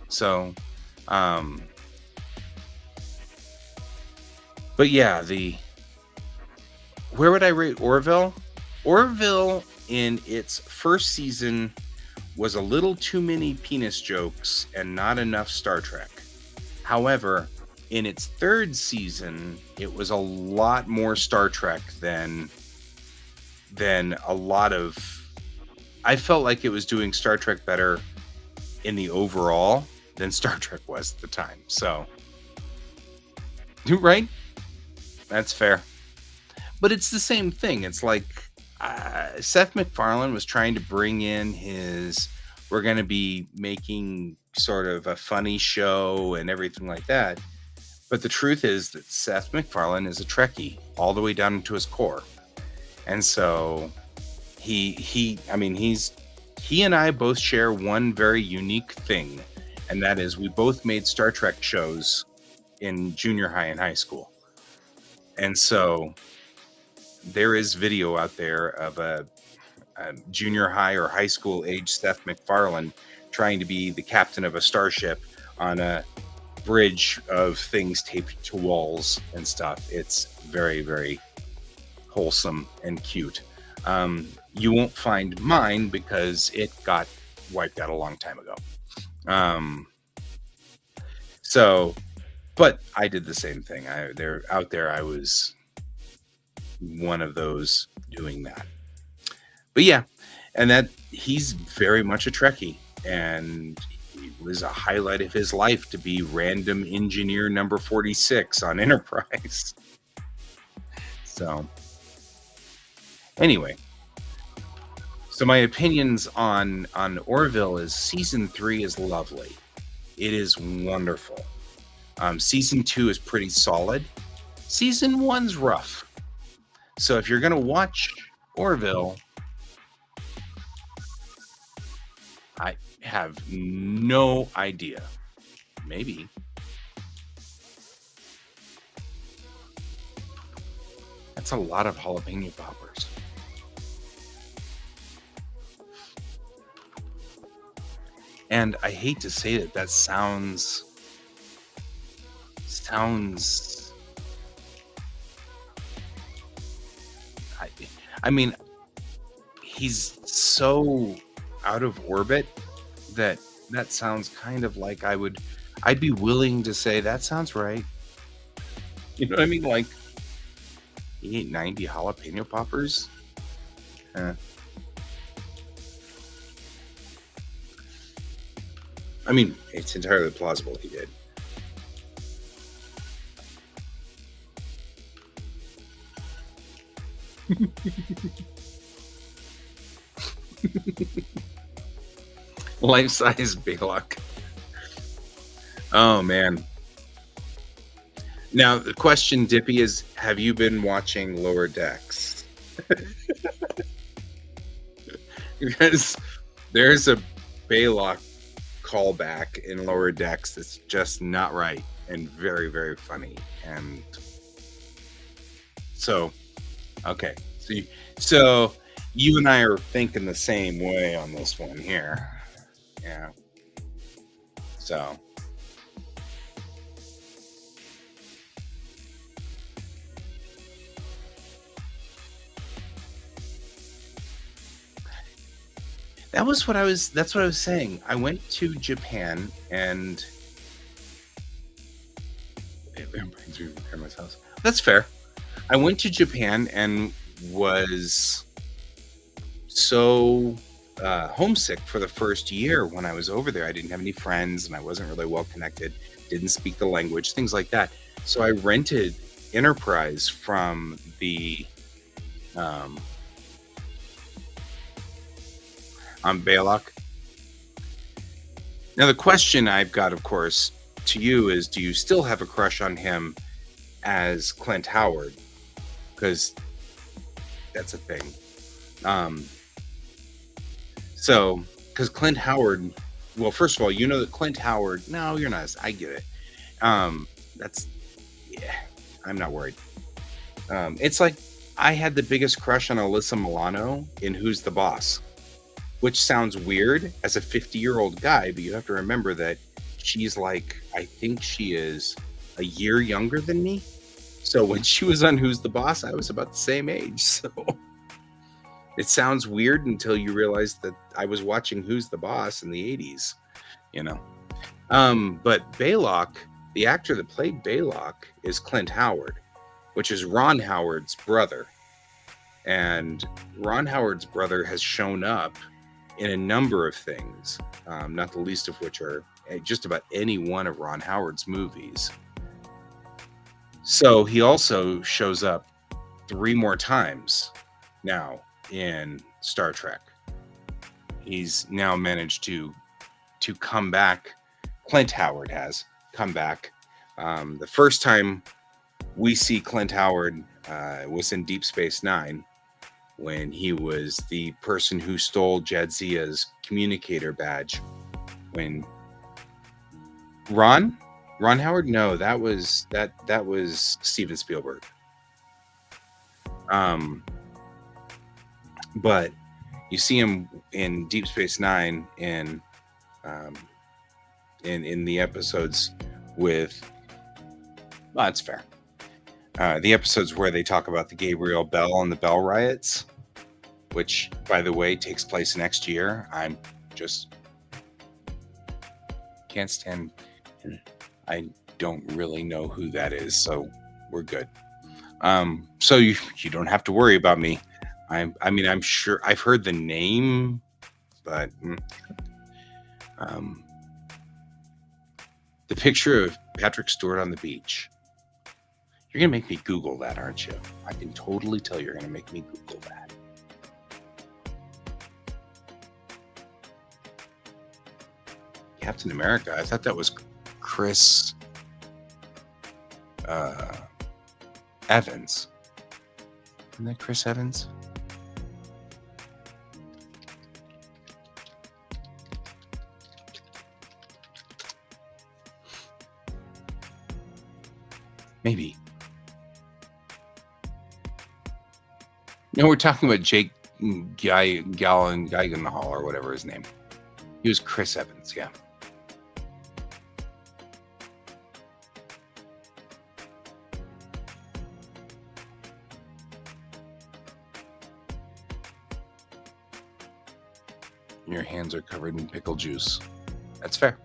So, but yeah, where would I rate Orville? Orville in its first season was a little too many penis jokes and not enough Star Trek. However, in its third season, it was a lot more Star Trek than a lot of... I felt like it was doing Star Trek better in the overall than Star Trek was at the time. So, right? That's fair. But it's the same thing. It's like Seth MacFarlane was trying to bring in we're going to be making sort of a funny show and everything like that. But the truth is that Seth MacFarlane is a Trekkie all the way down to his core. And so he and I both share one very unique thing, and that is we both made Star Trek shows in junior high and high school. And so there is video out there of a junior high or high school age Seth MacFarlane trying to be the captain of a starship on a bridge of things taped to walls and stuff. It's very, very wholesome and cute. You won't find mine because it got wiped out a long time ago. But I did the same thing. I was one of those doing that. But yeah, and that he's very much a Trekkie, and it was a highlight of his life to be random engineer number 46 on Enterprise. So anyway, so my opinions on Orville is season 3 is lovely. It is wonderful. Season 2 is pretty solid. Season 1's rough. So if you're going to watch Orville, I have no idea. Maybe. That's a lot of jalapeno poppers. And I hate to say that sounds I mean, he's so out of orbit that sounds kind of like I'd be willing to say that sounds right. You know what I mean? Like, He ate 90 jalapeno poppers? I mean, it's entirely plausible he did. Life-size Baylock. Oh, man. Now, the question, Dippy, is have you been watching Lower Decks? Because there's a Baylock callback in Lower Decks that's just not right and very, very funny. And so, okay. So you and I are thinking the same way on this one here. Yeah. So. That's what I was saying. I went to Japan and it brings me to my house. That's fair. I went to Japan and was so homesick for the first year when I was over there. I didn't have any friends and I wasn't really well connected, didn't speak the language, things like that. So I rented Enterprise from the on Baylock. Now the question I've got, of course, to you is, do you still have a crush on him as Clint Howard? Because that's a thing. So, because Clint Howard, well, first of all, you know that Clint Howard, no, you're not. I get it. That's, yeah, I'm not worried. It's like I had the biggest crush on Alyssa Milano in Who's the Boss, which sounds weird as a 50-year-old guy, but you have to remember that she's like, I think she is a year younger than me. So when she was on Who's the Boss, I was about the same age. So it sounds weird until you realize that I was watching Who's the Boss in the 80s, you know. But Baylock, the actor that played Baylock, is Clint Howard, which is Ron Howard's brother. And Ron Howard's brother has shown up in a number of things, not the least of which are just about any one of Ron Howard's movies. So he also shows up 3 more times now in Star Trek. He's now managed to come back. Clint Howard has come back. The first time we see Clint Howard was in Deep Space Nine, when he was the person who stole Jadzia's communicator badge. When Ron Howard? No, that was Steven Spielberg. But you see him in Deep Space Nine in the episodes with. Well, that's fair. The episodes where they talk about the Gabriel Bell and the Bell riots, which, by the way, takes place next year. I'm just can't stand. I don't really know who that is, so we're good. So you don't have to worry about me. I mean, I'm sure I've heard the name, but the picture of Patrick Stewart on the beach. You're going to make me Google that, aren't you? I can totally tell you're going to make me Google that. Captain America. I thought that was Chris Evans. Isn't that Chris Evans? Maybe. No, we're talking about Jake Gyllenhaal or whatever his name. He was Chris Evans, yeah. Your hands are covered in pickle juice. That's fair.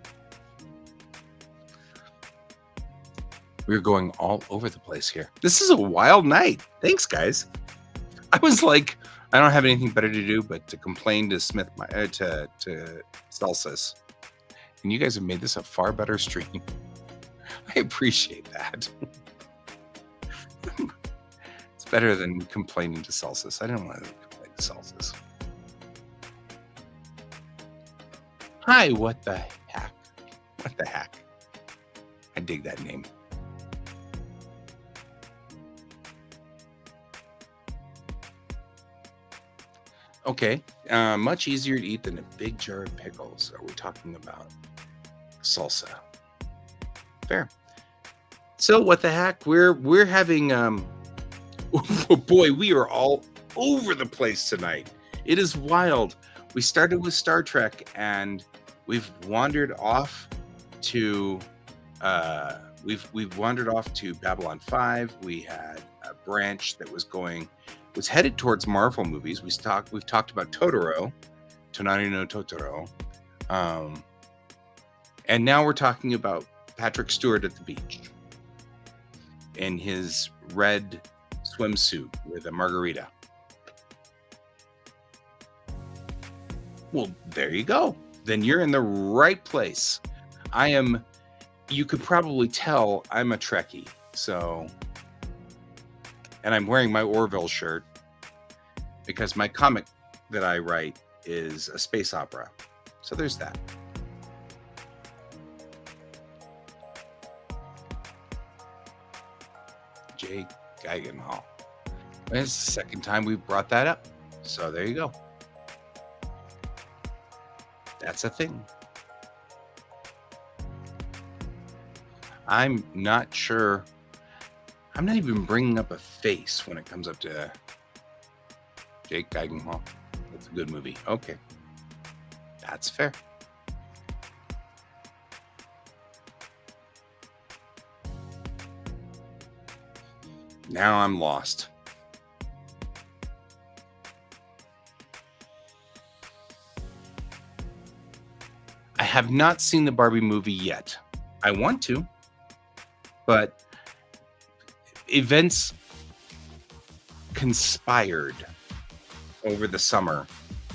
We're going all over the place here. This is a wild night. Thanks, guys. I was like, I don't have anything better to do but to complain to to Celsius. And you guys have made this a far better stream. I appreciate that. It's better than complaining to Celsius. I didn't want to complain to Celsius. Hi, what the heck? What the heck? I dig that name. Okay, much easier to eat than a big jar of pickles. Are we talking about salsa? Fair. So what the heck? We're having oh boy, we are all over the place tonight. It is wild. We started with Star Trek and we've wandered off to we've wandered off to Babylon 5. We had a branch that was headed towards Marvel movies. We've talked about Totoro, Tonari no Totoro. And now we're talking about Patrick Stewart at the beach in his red swimsuit with a margarita. Well, there you go. Then you're in the right place. You could probably tell I'm a Trekkie. So, and I'm wearing my Orville shirt because my comic that I write is a space opera. So there's that. Jake Geigenhall. It's the second time we've brought that up. So there you go. That's a thing. I'm not sure. I'm not even bringing up a face when it comes up to Jake Geigenhall. That's a good movie. Okay. That's fair. Now I'm lost. I have not seen the Barbie movie yet. I want to, but events conspired over the summer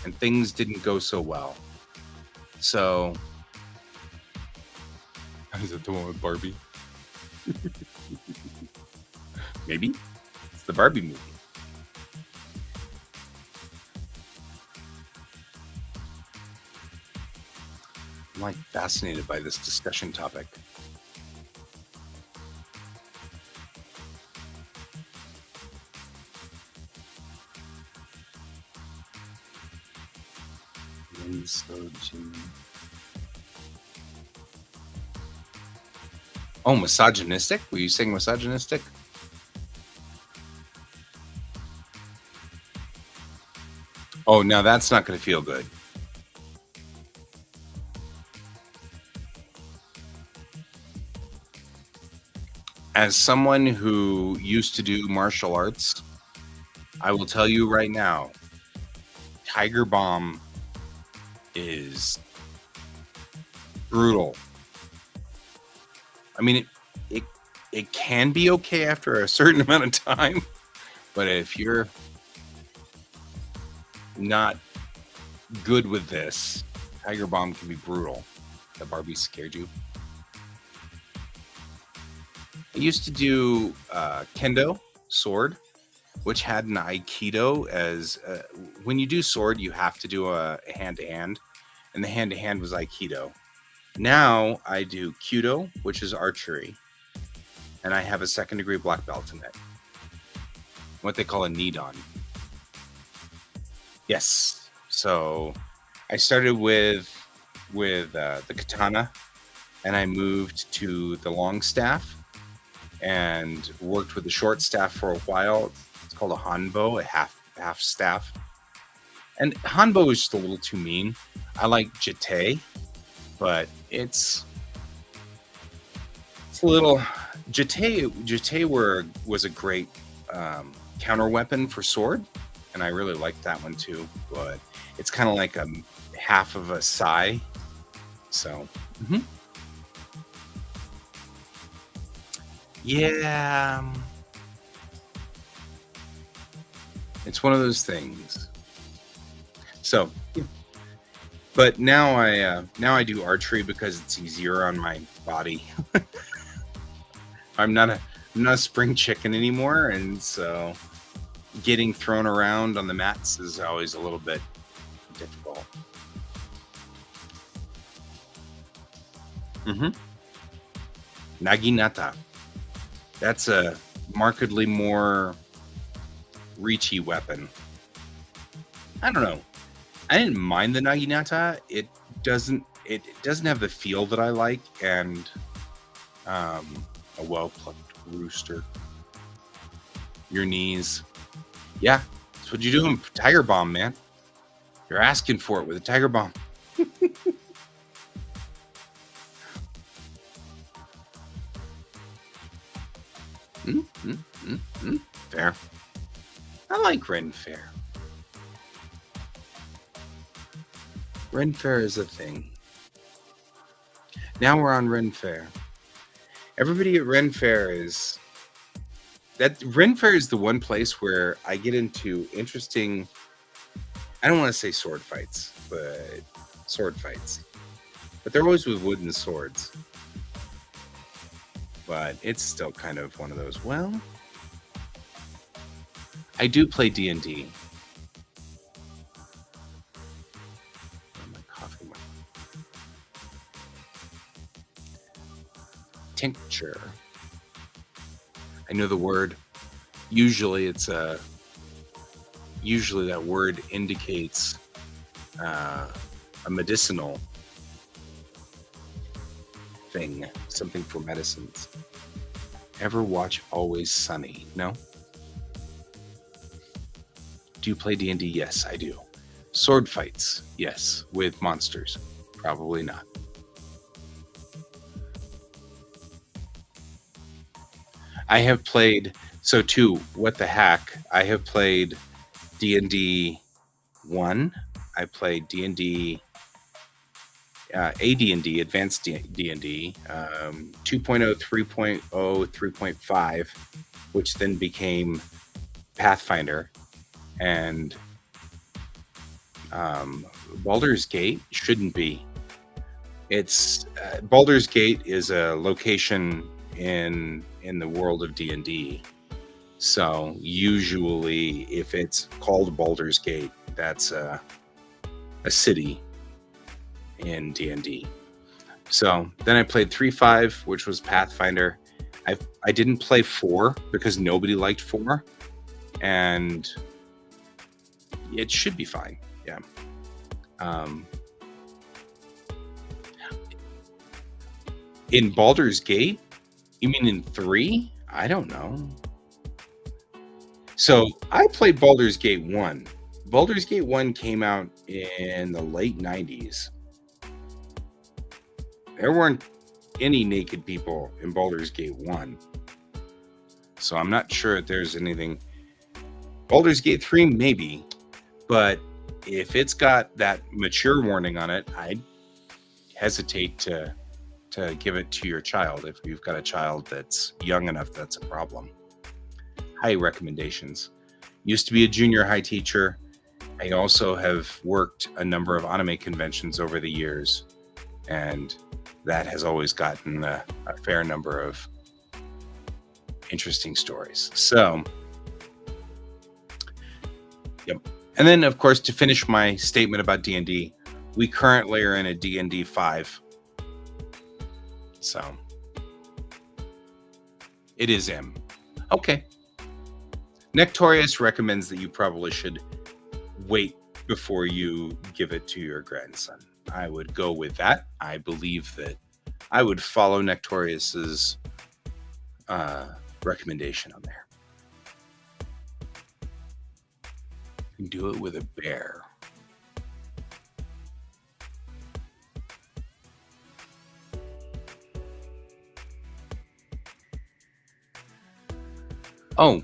and things didn't go so well. So, is it the one with Barbie? Maybe it's the Barbie movie. I'm like fascinated by this discussion topic. Oh, misogynistic? Were you saying misogynistic? Oh, now that's not going to feel good. As someone who used to do martial arts, I will tell you right now, Tiger Bomb is brutal. I mean, it can be okay after a certain amount of time, but if you're not good with this, Tiger Bomb can be brutal. The Barbie scared you. I used to do kendo, sword, which had an aikido as when you do sword, you have to do a hand-to-hand, and the hand-to-hand was aikido. Now I do kyudo, which is archery, and I have a second-degree black belt in it. What they call a nidan. Yes. So I started with the katana, and I moved to the long staff, and worked with the short staff for a while. It's called a hanbo, a half staff. And hanbo is just a little too mean. I like jite, but it's a little jite was a great counter weapon for sword, and I really liked that one too. But it's kind of like a half of a sai. So. Yeah, it's one of those things. So, but now I do archery because it's easier on my body. I'm not a spring chicken anymore, and so getting thrown around on the mats is always a little bit difficult. Hmm. Naginata. That's a markedly more reachy weapon. I don't know. I didn't mind the Naginata. It doesn't have the feel that I like, and a well plucked rooster. Your knees. Yeah, that's what you do in Tiger Bomb, man. You're asking for it with a Tiger Bomb. Mm, mm, mm, mm. Fair. I like Ren Fair. Ren Fair is a thing. Now we're on Ren Fair. Everybody at Ren Fair is Ren Fair is the one place where I get into interesting. I don't want to say sword fights, but sword fights. But they're always with wooden swords. But it's still kind of one of those. Well, I do play D&D. My coffee. Tincture. I know the word. Usually that word indicates a medicinal thing, something for medicines. Ever watch Always Sunny? No? Do you play D&D? Yes, I do. Sword fights? Yes. With monsters? Probably not. I have played, so too, what the heck? I have played D&D 1. I played D&D, AD&D, Advanced D&D, 2.0, 3.0, 3.5, which then became Pathfinder, and Baldur's Gate shouldn't be. It's Baldur's Gate is a location in the world of D&D. So usually, if it's called Baldur's Gate, that's a city in D&D. So then I played 3.5, which was Pathfinder. I didn't play 4 because nobody liked 4, and it should be fine. Yeah. In Baldur's Gate? You mean in 3? I don't know. So I played Baldur's Gate 1. Baldur's Gate 1 came out in the late 90s. There weren't any naked people in Baldur's Gate 1. So I'm not sure if there's anything. Baldur's Gate 3, maybe. But if it's got that mature warning on it, I'd hesitate to give it to your child if you've got a child that's young enough that's a problem. High recommendations. Used to be a junior high teacher. I also have worked a number of anime conventions over the years, and that has always gotten a fair number of interesting stories. So, yep. And then, of course, to finish my statement about D&D, we currently are in a D&D 5. So, it is M. Okay. Nectorius recommends that you probably should wait before you give it to your grandson. I would go with that. I believe that I would follow Nectorius's recommendation on there. You can do it with a bear. Oh,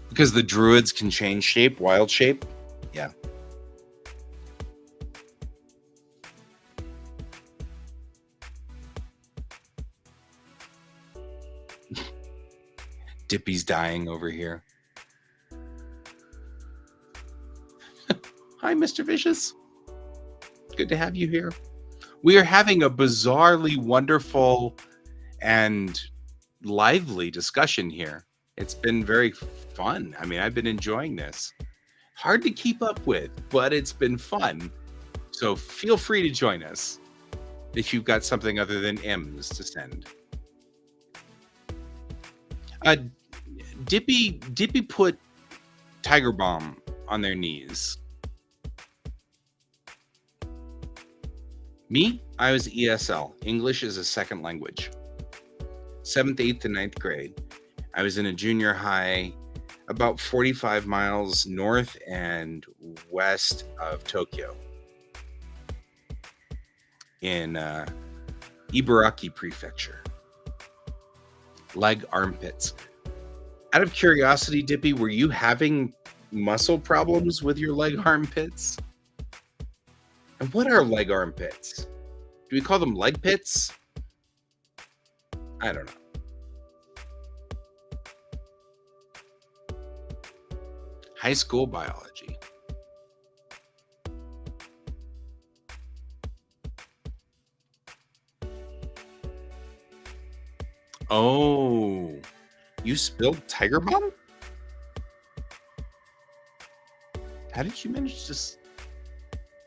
because the druids can change shape, wild shape? Yeah. Dippy's dying over here. Hi, Mr. Vicious. Good to have you here. We are having a bizarrely wonderful and lively discussion here. It's been very fun. I mean, I've been enjoying this. Hard to keep up with, but it's been fun. So feel free to join us if you've got something other than M's to send. Dippy put Tiger Bomb on their knees. Me, I was ESL, English as a second language. 7th, 8th, and 9th grade. I was in a junior high about 45 miles north and west of Tokyo in Ibaraki Prefecture. Leg armpits. Out of curiosity, Dippy, were you having muscle problems with your leg armpits? And what are leg armpits? Do we call them leg pits? I don't know. High school biology. Oh, you spilled Tiger Bomb? How did you manage to...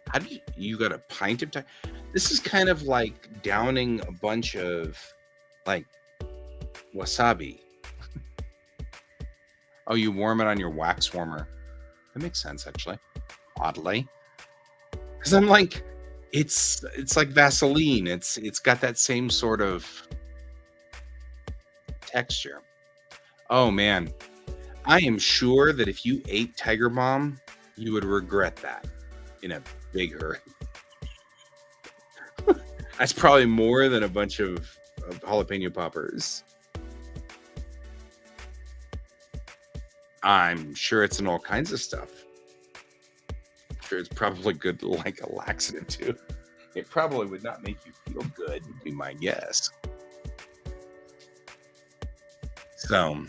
How did you got a pint of Tiger? This is kind of like downing a bunch of like wasabi. Oh, you warm it on your wax warmer. That makes sense, actually. Oddly, because I'm like, it's like Vaseline. It's got that same sort of texture. Oh man, I am sure that if you ate Tiger Bomb, you would regret that in a big hurry. That's probably more than a bunch of jalapeno poppers. I'm sure it's in all kinds of stuff. I'm sure it's probably good like a laxative too. It probably would not make you feel good, would be my guess. So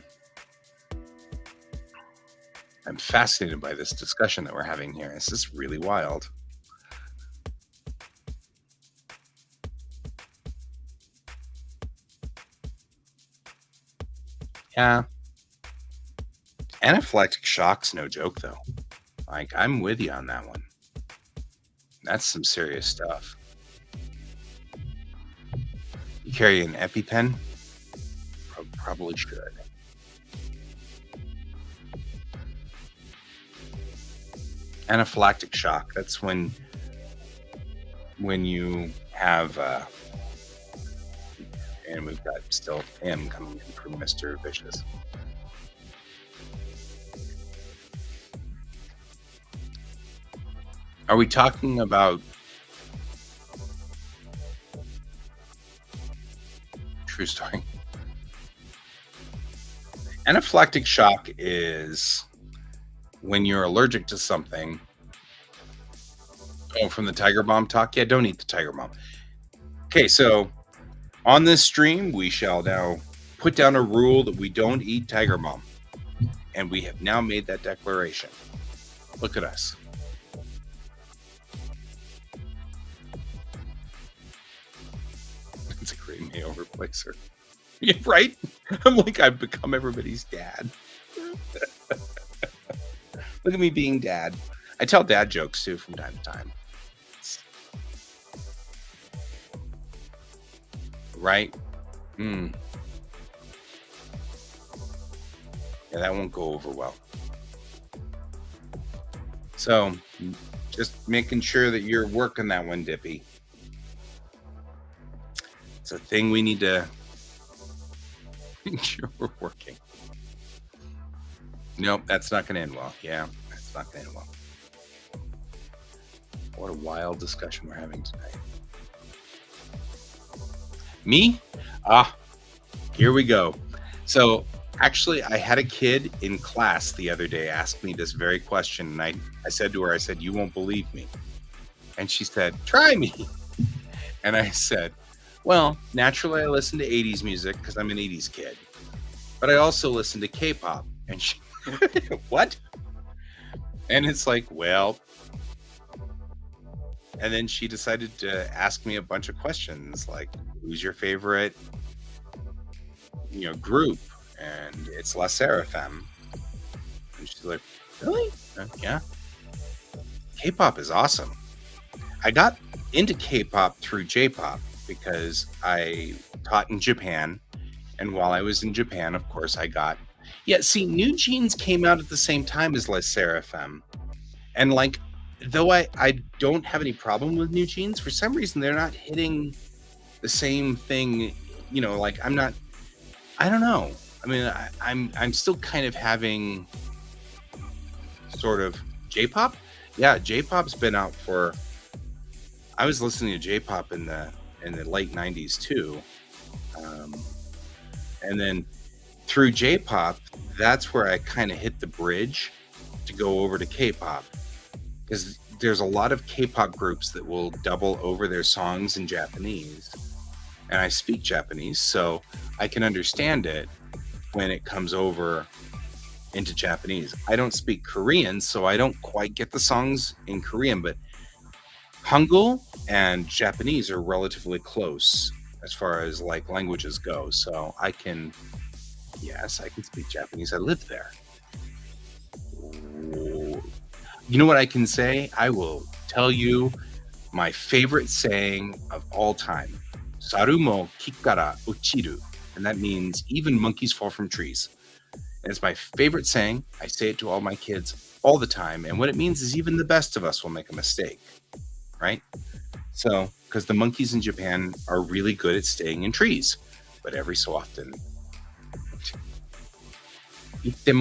I'm fascinated by this discussion that we're having here. This is really wild. Yeah. Anaphylactic shock's no joke, though. Like, I'm with you on that one. That's some serious stuff. You carry an EpiPen? Probably should. Anaphylactic shock. That's when you have, and we've got still M coming in from Mr. Vicious. Are we talking about true story? Anaphylactic shock is when you're allergic to something. Oh, from the Tiger Bomb talk? Yeah, don't eat the Tiger Bomb. Okay, so on this stream, we shall now put down a rule that we don't eat Tiger Bomb. And we have now made that declaration. Look at us. It's a great mayo replacer. Yeah, right? I'm like, I've become everybody's dad. Look at me being dad. I tell dad jokes too from time to time. Right? Yeah, that won't go over well. So, just making sure that you're working that one, Dippy. It's a thing we need to make sure we're working. Nope, that's not going to end well. Yeah, that's not going to end well. What a wild discussion we're having tonight. Me? Here we go. So, actually, I had a kid in class the other day ask me this very question. And I said to her, I said, you won't believe me. And she said, try me. And I said, well, naturally, I listen to 80s music because I'm an 80s kid. but I also listen to K-pop. And she, what? And it's like, well, and then she decided to ask me a bunch of questions like, who's your favorite, group? And it's La Seraphim. And she's like, really? Yeah. K-pop is awesome. I got into K-pop through J-pop because I taught in Japan. And while I was in Japan, of course, see, New Jeans came out at the same time as Les Seraphim. And like, though I don't have any problem with New Jeans, for some reason, they're not hitting the same thing. Like I don't know. I mean, I'm still kind of having sort of J-pop. Yeah, J-pop's been out I was listening to J-pop in the late 90s too. And then through J-pop, that's where I kind of hit the bridge to go over to K-pop. Because there's a lot of K-pop groups that will double over their songs in Japanese. And I speak Japanese, so I can understand it when it comes over into Japanese. I don't speak Korean, so I don't quite get the songs in Korean, but Hangul and Japanese are relatively close as far as like languages go. So I can speak Japanese. I live there. You know what I can say? I will tell you my favorite saying of all time. Saru mo kikara uchiru. And that means even monkeys fall from trees. And it's my favorite saying. I say it to all my kids all the time. And what it means is even the best of us will make a mistake. Right? So, because the monkeys in Japan are really good at staying in trees. But every so often, you can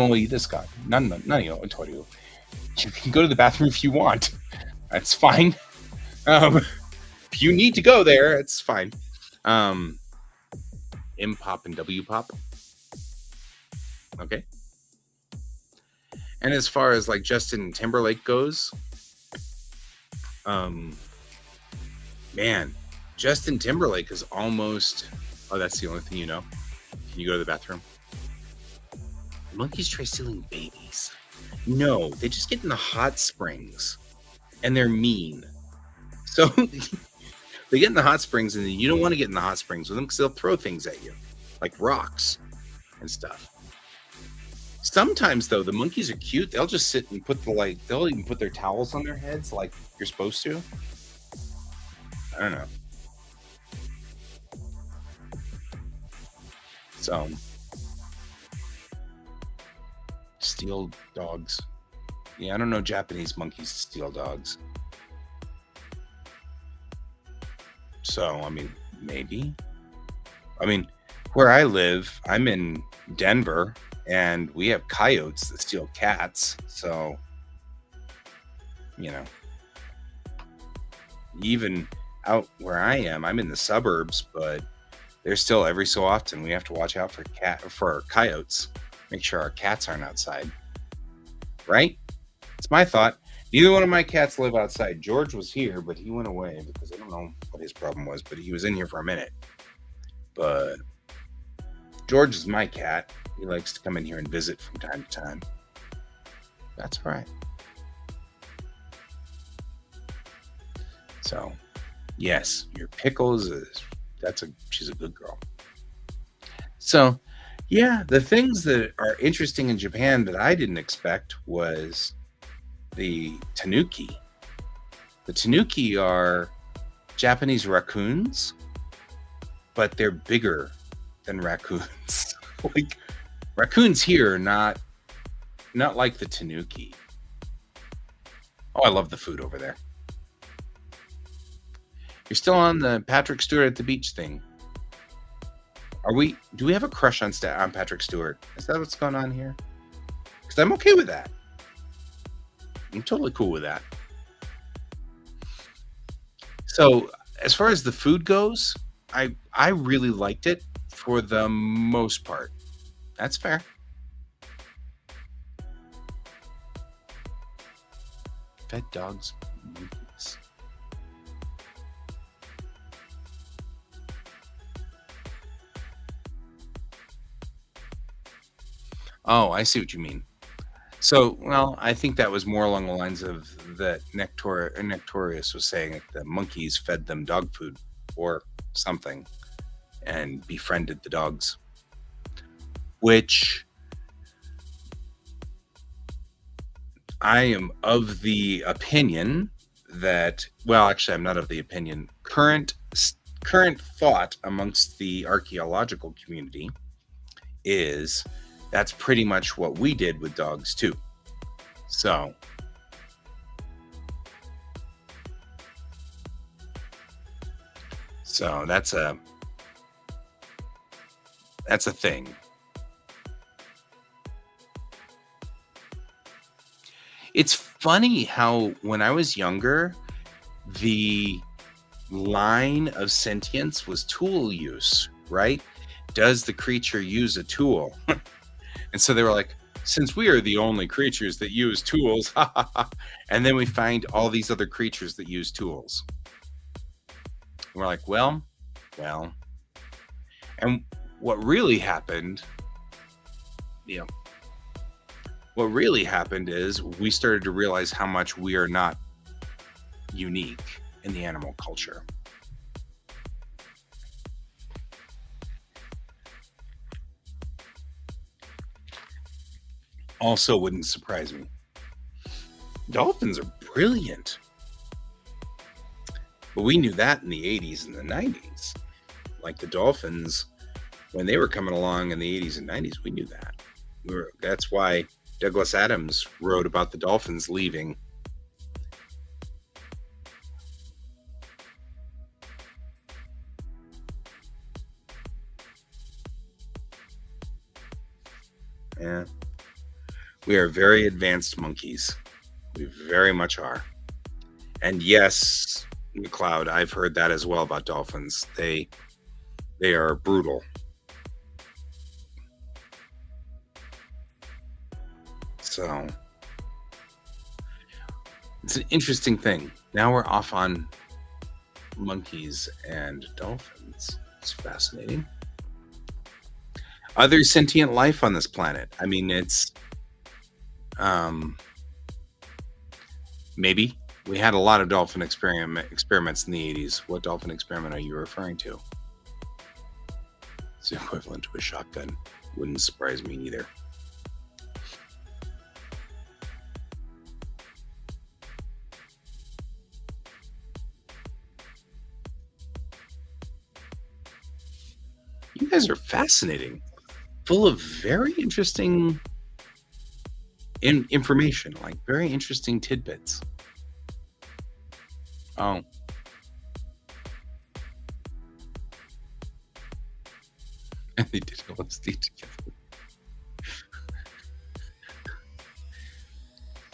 go to the bathroom if you want. That's fine. If you need to go there, it's fine. M pop and W pop. Okay. And as far as like Justin Timberlake goes, man, Justin Timberlake is almost. Oh, that's the only thing you know. Can you go to the bathroom? Monkeys try stealing babies. No, they just get in the hot springs, and they're mean. So they get in the hot springs, and you don't want to get in the hot springs with them because they'll throw things at you, like rocks and stuff. Sometimes, though, the monkeys are cute. They'll just sit and they'll even put their towels on their heads like you're supposed to. I don't know. So, steal dogs. Yeah, I don't know Japanese monkeys steal dogs. So, I mean, maybe. I mean, where I live, I'm in Denver, and we have coyotes that steal cats. So, even out where I am, I'm in the suburbs, but there's still every so often we have to watch out for coyotes. Make sure our cats aren't outside. Right? It's my thought. Neither one of my cats live outside. George was here, but he went away because I don't know what his problem was, but he was in here for a minute. But George is my cat. He likes to come in here and visit from time to time. That's all right. So, yes, your Pickles she's a good girl. So, yeah, the things that are interesting in Japan that I didn't expect was the tanuki. The tanuki are Japanese raccoons, but they're bigger than raccoons. Like raccoons here are not like the tanuki. Oh, I love the food over there. You're still on the Patrick Stewart at the beach thing. Do we have a crush on Patrick Stewart? Is that what's going on here? Because I'm okay with that. I'm totally cool with that. So as far as the food goes, I really liked it for the most part. That's fair. Fed dogs. Monkeys. Oh, I see what you mean. So, well, I think that was more along the lines of that Nectorius was saying that the monkeys fed them dog food or something and befriended the dogs, which I am of the opinion that, well, actually, I'm not of the opinion. Current thought amongst the archaeological community is that's pretty much what we did with dogs too. So, so that's a thing. It's funny how when I was younger, the line of sentience was tool use, right? Does the creature use a tool? And so they were like, since we are the only creatures that use tools, and then we find all these other creatures that use tools. And we're like, well. And what really happened, you know, what really happened is we started to realize how much we are not unique in the animal culture. Also wouldn't surprise me. Dolphins are brilliant. But we knew that in the 80s and the 90s. Like the dolphins, when they were coming along in the 80s and 90s, we knew that. That's why Douglas Adams wrote about the dolphins leaving. Yeah. We are very advanced monkeys. We very much are. And yes, McLeod, I've heard that as well about dolphins. They are brutal. So it's an interesting thing. Now we're off on monkeys and dolphins. It's fascinating. Other sentient life on this planet. I mean, it's maybe we had a lot of dolphin experiments in the 80s. What dolphin experiment are you referring to? It's equivalent to a shotgun. Wouldn't surprise me either. You guys are fascinating, full of very interesting information, like very interesting tidbits. Oh. And they did LSD together.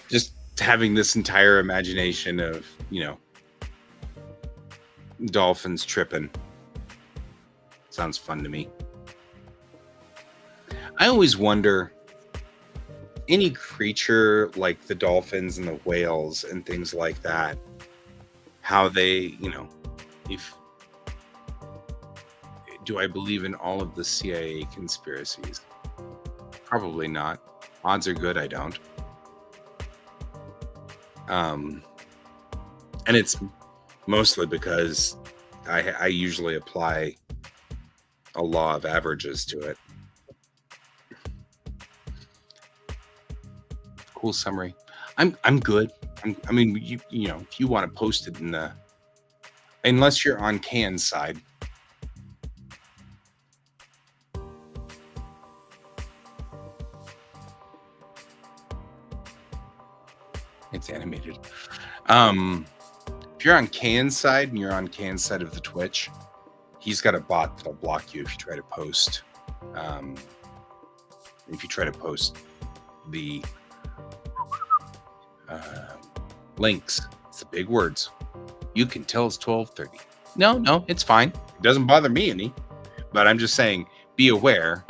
Just having this entire imagination of, dolphins tripping. Sounds fun to me. I always wonder, any creature like the dolphins and the whales and things like that, how they, if do I believe in all of the CIA conspiracies? Probably not. Odds are good I don't. And it's mostly because I usually apply a law of averages to it. Cool summary. I'm good. I mean, you know, if you want to post it in the, unless you're on Can's side. It's animated. If you're on Can's side and you're on Can's side of the Twitch, he's got a bot that'll block you if you try to post. If you try to post the links, it's the big words. You can tell it's 12:30. No, it's fine. It doesn't bother me any. But I'm just saying, be aware.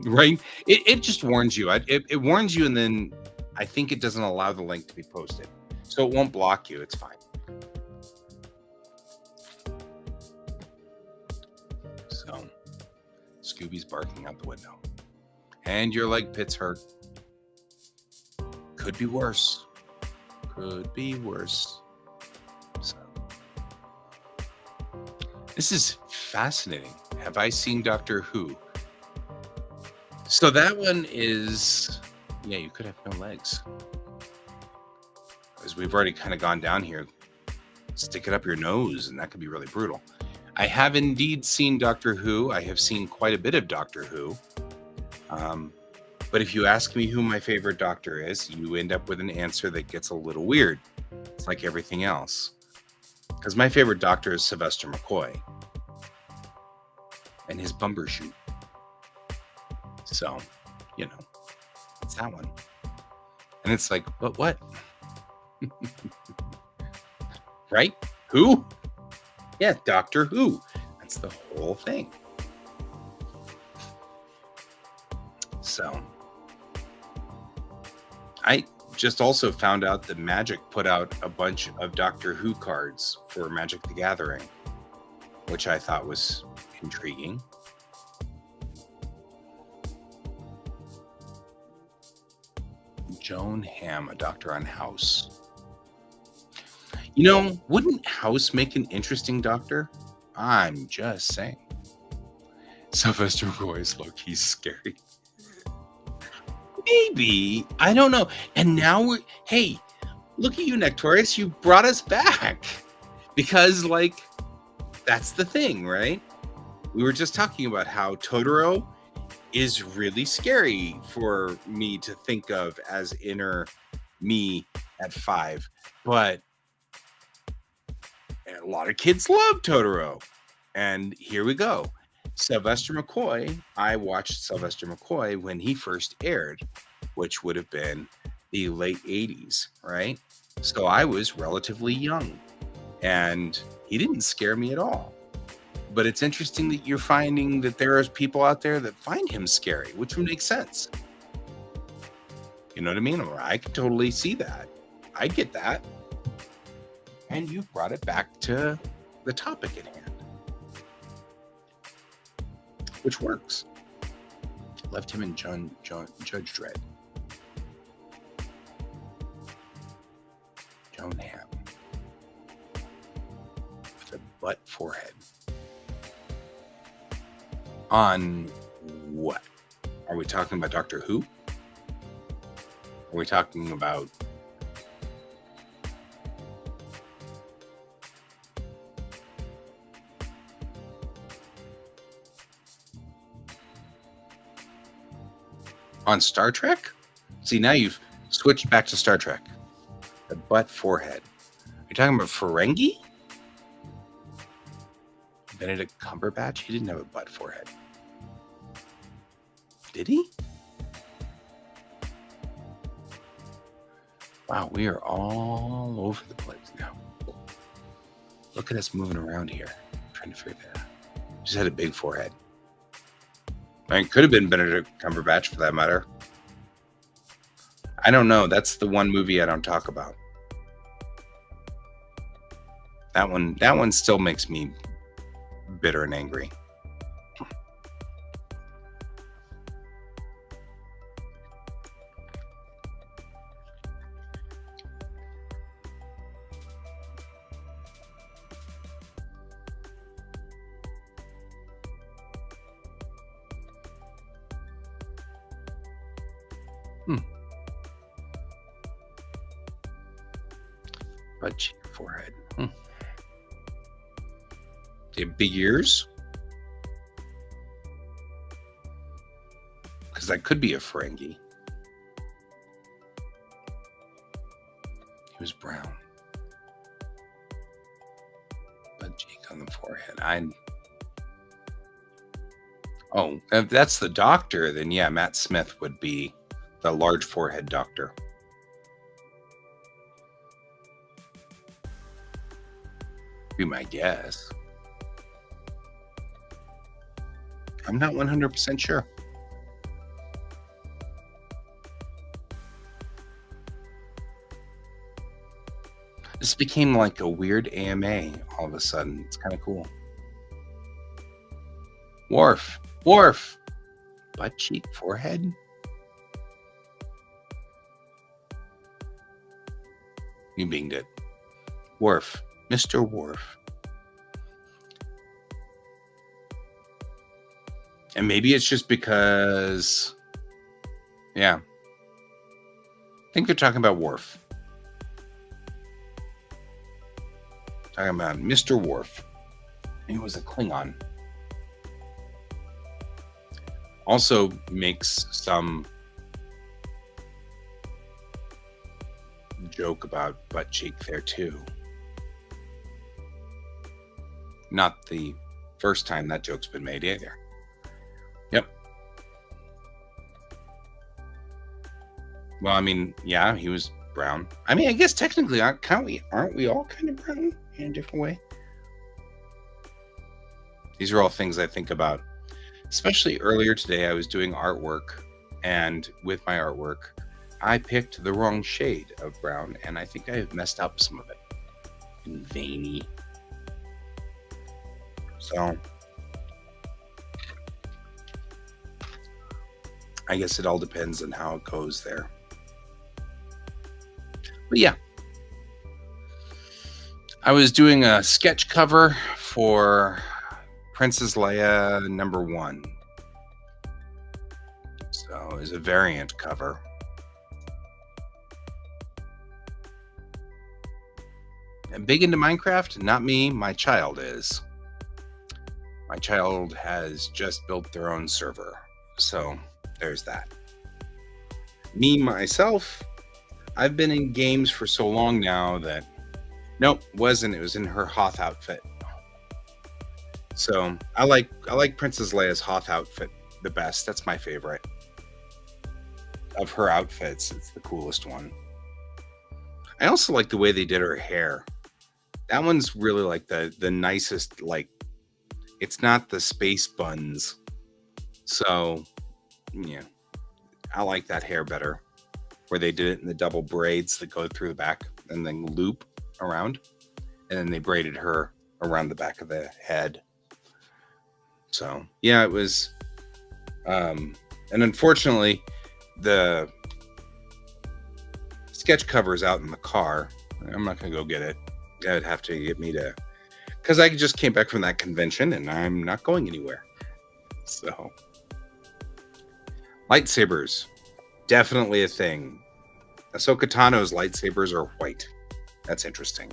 Right? It just warns you. It warns you, and then I think it doesn't allow the link to be posted. So it won't block you. It's fine. So Scooby's barking out the window. And your leg pits hurt. Could be worse. Could be worse. So, this is fascinating. Have I seen Doctor Who? So that one is, yeah, you could have no legs. As we've already kind of gone down here, stick it up your nose, and that could be really brutal. I have indeed seen Doctor Who. I have seen quite a bit of Doctor Who. But if you ask me who my favorite Doctor is, you end up with an answer that gets a little weird. It's like everything else. Because my favorite Doctor is Sylvester McCoy. And his Bumbershoot. So, you know, it's that one. And it's like, but what? Right? Who? Yeah, Doctor Who. That's the whole thing. So, I just also found out that Magic put out a bunch of Doctor Who cards for Magic the Gathering, which I thought was intriguing. Joan Hamm, a doctor on House. You know, wouldn't House make an interesting doctor? I'm just saying. Sylvester McCoy's low-key scary. Maybe. I don't know. And now hey, look at you, Nectorious. You brought us back. Because, like, that's the thing, right? We were just talking about how Totoro is really scary for me to think of as inner me at 5. But a lot of kids love Totoro. And here we go. Sylvester McCoy, I watched Sylvester McCoy when he first aired, which would have been the late 80s, right? So I was relatively young, and he didn't scare me at all. But it's interesting that you're finding that there are people out there that find him scary, which would make sense. You know what I mean? I can totally see that. I get that. And you brought it back to the topic at hand. Which works. Left him in Judge Dredd. Joan Hamm. With a butt forehead. On what? Are we talking about Doctor Who? Are we talking about on Star Trek? See, now you've switched back to Star Trek. The butt forehead. You're talking about Ferengi? Benedict Cumberbatch? He didn't have a butt forehead. Did he? Wow, we are all over the place now. Look at us moving around here. I'm trying to figure that out. Just had a big forehead. I mean, it could have been Benedict Cumberbatch for that matter. I don't know. That's the one movie I don't talk about. That one still makes me bitter and angry. Butt cheek, forehead. They have big ears? Because that could be a Ferengi. He was brown. Butt cheek on the forehead. Oh, if that's the doctor, then yeah, Matt Smith would be the large forehead doctor. Be my guess. I'm not 100% sure. This became like a weird AMA all of a sudden. It's kind of cool. Worf. Worf. Butt cheek, forehead. You binged it. Worf. Mr. Worf. And maybe it's just because, yeah. I think they're talking about Worf. Talking about Mr. Worf. He was a Klingon. Also makes some joke about butt cheek there too. Not the first time that joke's been made either. Yep. Well, I mean, yeah, he was brown. I mean, I guess technically, aren't we all kind of brown in a different way? These are all things I think about. Especially earlier today, I was doing artwork, and with my artwork, I picked the wrong shade of brown, and I think I messed up some of it. And veiny. So, I guess it all depends on how it goes there. But yeah. I was doing a sketch cover for Princess Leia #1. So it's a variant cover. And big into Minecraft? Not me, my child is. My child has just built their own server. So there's that. Me, myself, I've been in games for so long now that, nope, wasn't. It was in her Hoth outfit. So I like Princess Leia's Hoth outfit the best. That's my favorite. Of her outfits, it's the coolest one. I also like the way they did her hair. That one's really like the nicest, like, it's not the space buns. So, yeah, I like that hair better. Where they did it in the double braids that go through the back and then loop around. And then they braided her around the back of the head. So, yeah, it was, and unfortunately, the sketch cover is out in the car. I'm not going to go get it. That would have to get me to, because I just came back from that convention and I'm not going anywhere. So, lightsabers, definitely a thing. Ahsoka Tano's lightsabers are white. That's interesting.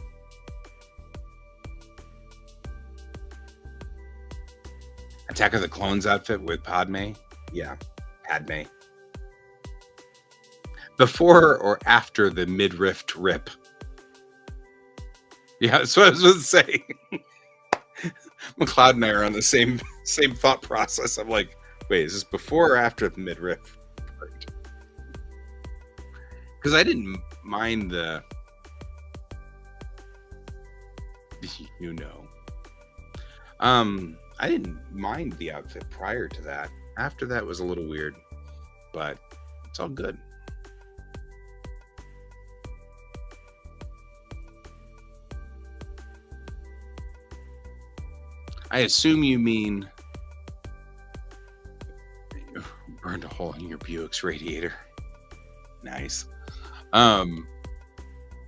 Attack of the Clones outfit with Padme. Yeah, Padme. Before or after the mid-rift rip? Yeah, that's what I was going to say. McLeod and I are on the same thought process. I'm like, wait, is this before or after the mid-riff? Because I didn't mind the, you know, I didn't mind the outfit prior to that. After that was a little weird, but it's all good. I assume you mean burned a hole in your Buick's radiator. Nice.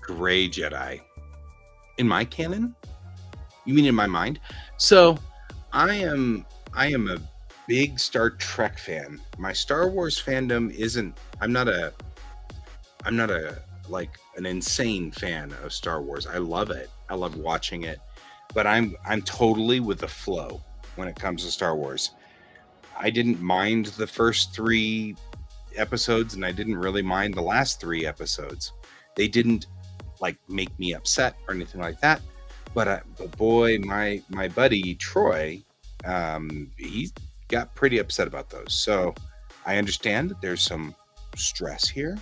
Gray Jedi. In my canon? You mean in my mind? So I am a big Star Trek fan. My Star Wars fandom isn't, I'm not a like an insane fan of Star Wars. I love it. I love watching it. But I'm totally with the flow when it comes to Star Wars. I didn't mind the first 3 episodes, and I didn't really mind the last 3 episodes. They didn't like make me upset or anything like that. But boy, my buddy Troy, he got pretty upset about those. So I understand that there's some stress here.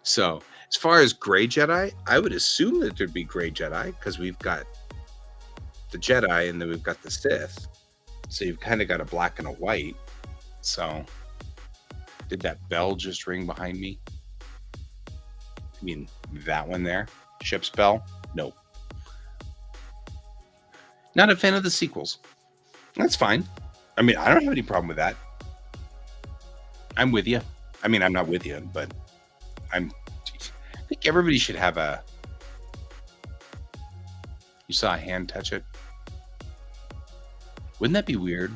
So as far as Gray Jedi, I would assume that there'd be Gray Jedi because we've got the Jedi and then we've got the Sith. So you've kind of got a black and a white. So did that bell just ring behind me? I mean, that one there? Ship's bell? Nope. Not a fan of the sequels. That's fine. I mean, I don't have any problem with that. I'm with you. I mean, I'm not with you, but I'm. I think everybody should have a. You saw a hand touch it. Wouldn't that be weird?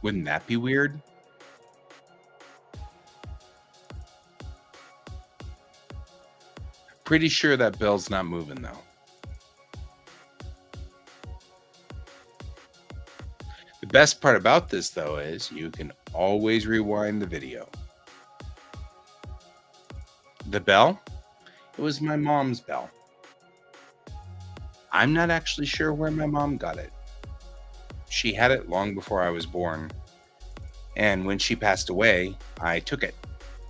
Wouldn't that be weird? Pretty sure that bell's not moving though. The best part about this though is you can always rewind the video. The bell? It was my mom's bell. I'm not actually sure where my mom got it. She had it long before I was born. And when she passed away, I took it.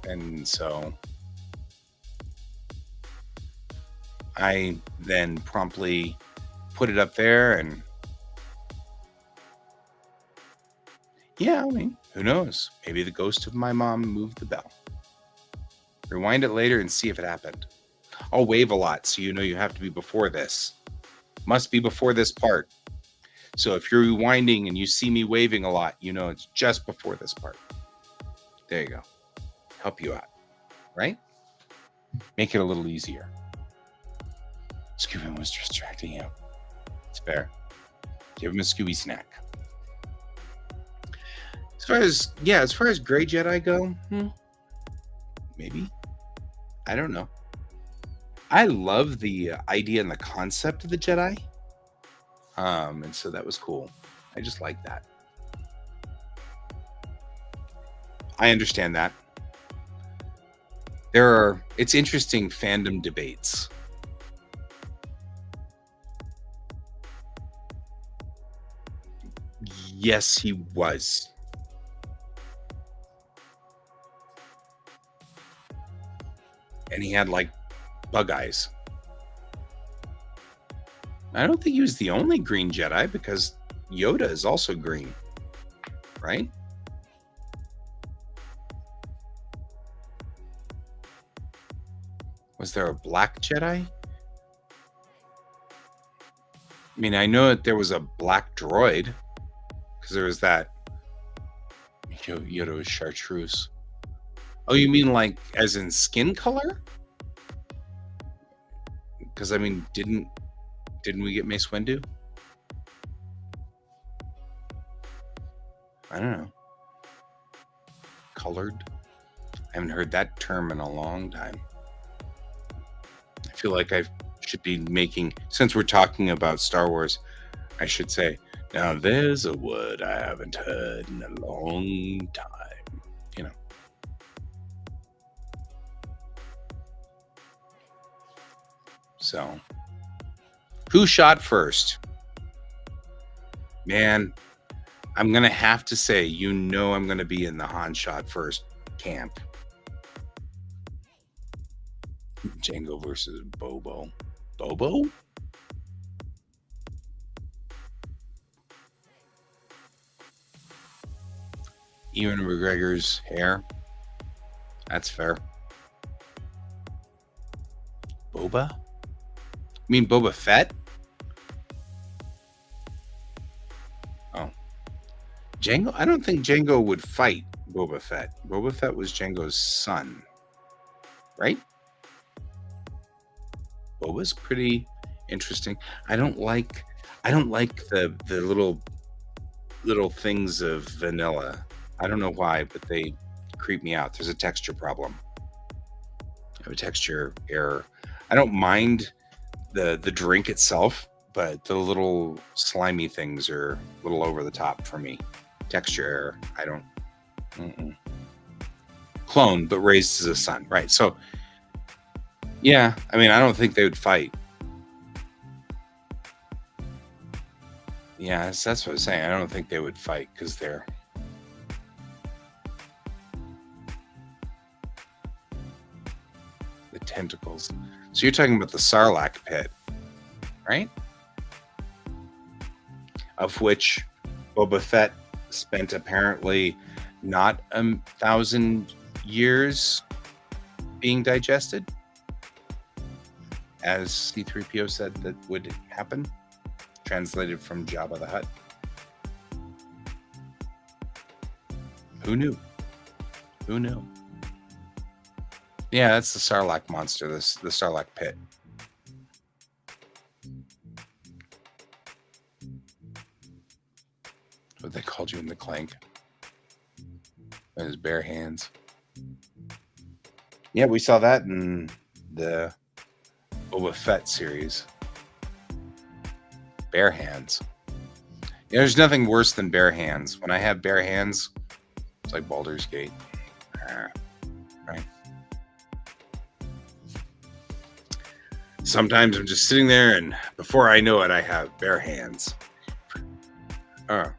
And so I then promptly put it up there and yeah, I mean, who knows? Maybe the ghost of my mom moved the bell. Rewind it later and see if it happened. I'll wave a lot, so you know you have to be before this. Must be before this part. So if you're rewinding and you see me waving a lot, you know it's just before this part. There you go. Help you out, right? Make it a little easier. Scooby was distracting you. It's fair. Give him a Scooby snack. As far as Grey Jedi go, maybe. I don't know. I love the idea and the concept of the Jedi. And so that was cool. I just like that. I understand that. It's interesting fandom debates. Yes, he was. And he had like bug eyes. I don't think he was the only green Jedi because Yoda is also green, right? Was there a black Jedi? I mean, I know that there was a black droid because there was that Yoda was chartreuse. Oh, you mean like as in skin color? Because I mean, didn't we get Mace Windu? I don't know. Colored? I haven't heard that term in a long time. I feel like I should be making, since we're talking about Star Wars, I should say, now there's a word I haven't heard in a long time. You know. So, who shot first? Man, I'm going to have to say, I'm going to be in the Han shot first camp. Jango versus Bobo. Bobo? Ewan McGregor's hair. That's fair. Boba? You mean Boba Fett? Oh. Jango? I don't think Jango would fight Boba Fett. Boba Fett was Jango's son. Right? Boba's pretty interesting. I don't like the little things of vanilla. I don't know why, but they creep me out. There's a texture problem. I have a texture error. I don't mind the drink itself, but the little slimy things are a little over the top for me. Texture error. I don't. Clone, but raised as a son, right? So, yeah. I mean, I don't think they would fight. Yeah, that's what I was saying. I don't think they would fight because they're. The tentacles. So you're talking about the Sarlacc pit, right? Of which Boba Fett spent apparently not 1,000 years being digested, as C-3PO said that would happen. translated from Jabba the Hutt. Who knew? Who knew? Yeah, that's the Sarlacc monster, the Sarlacc pit. What they called you in the Clank. With his bare hands. Yeah, we saw that in the Boba Fett series. Bare hands. Yeah, there's nothing worse than bare hands. When I have bare hands, it's like Baldur's Gate. Right? Sometimes I'm just sitting there, and before I know it, I have bare hands. I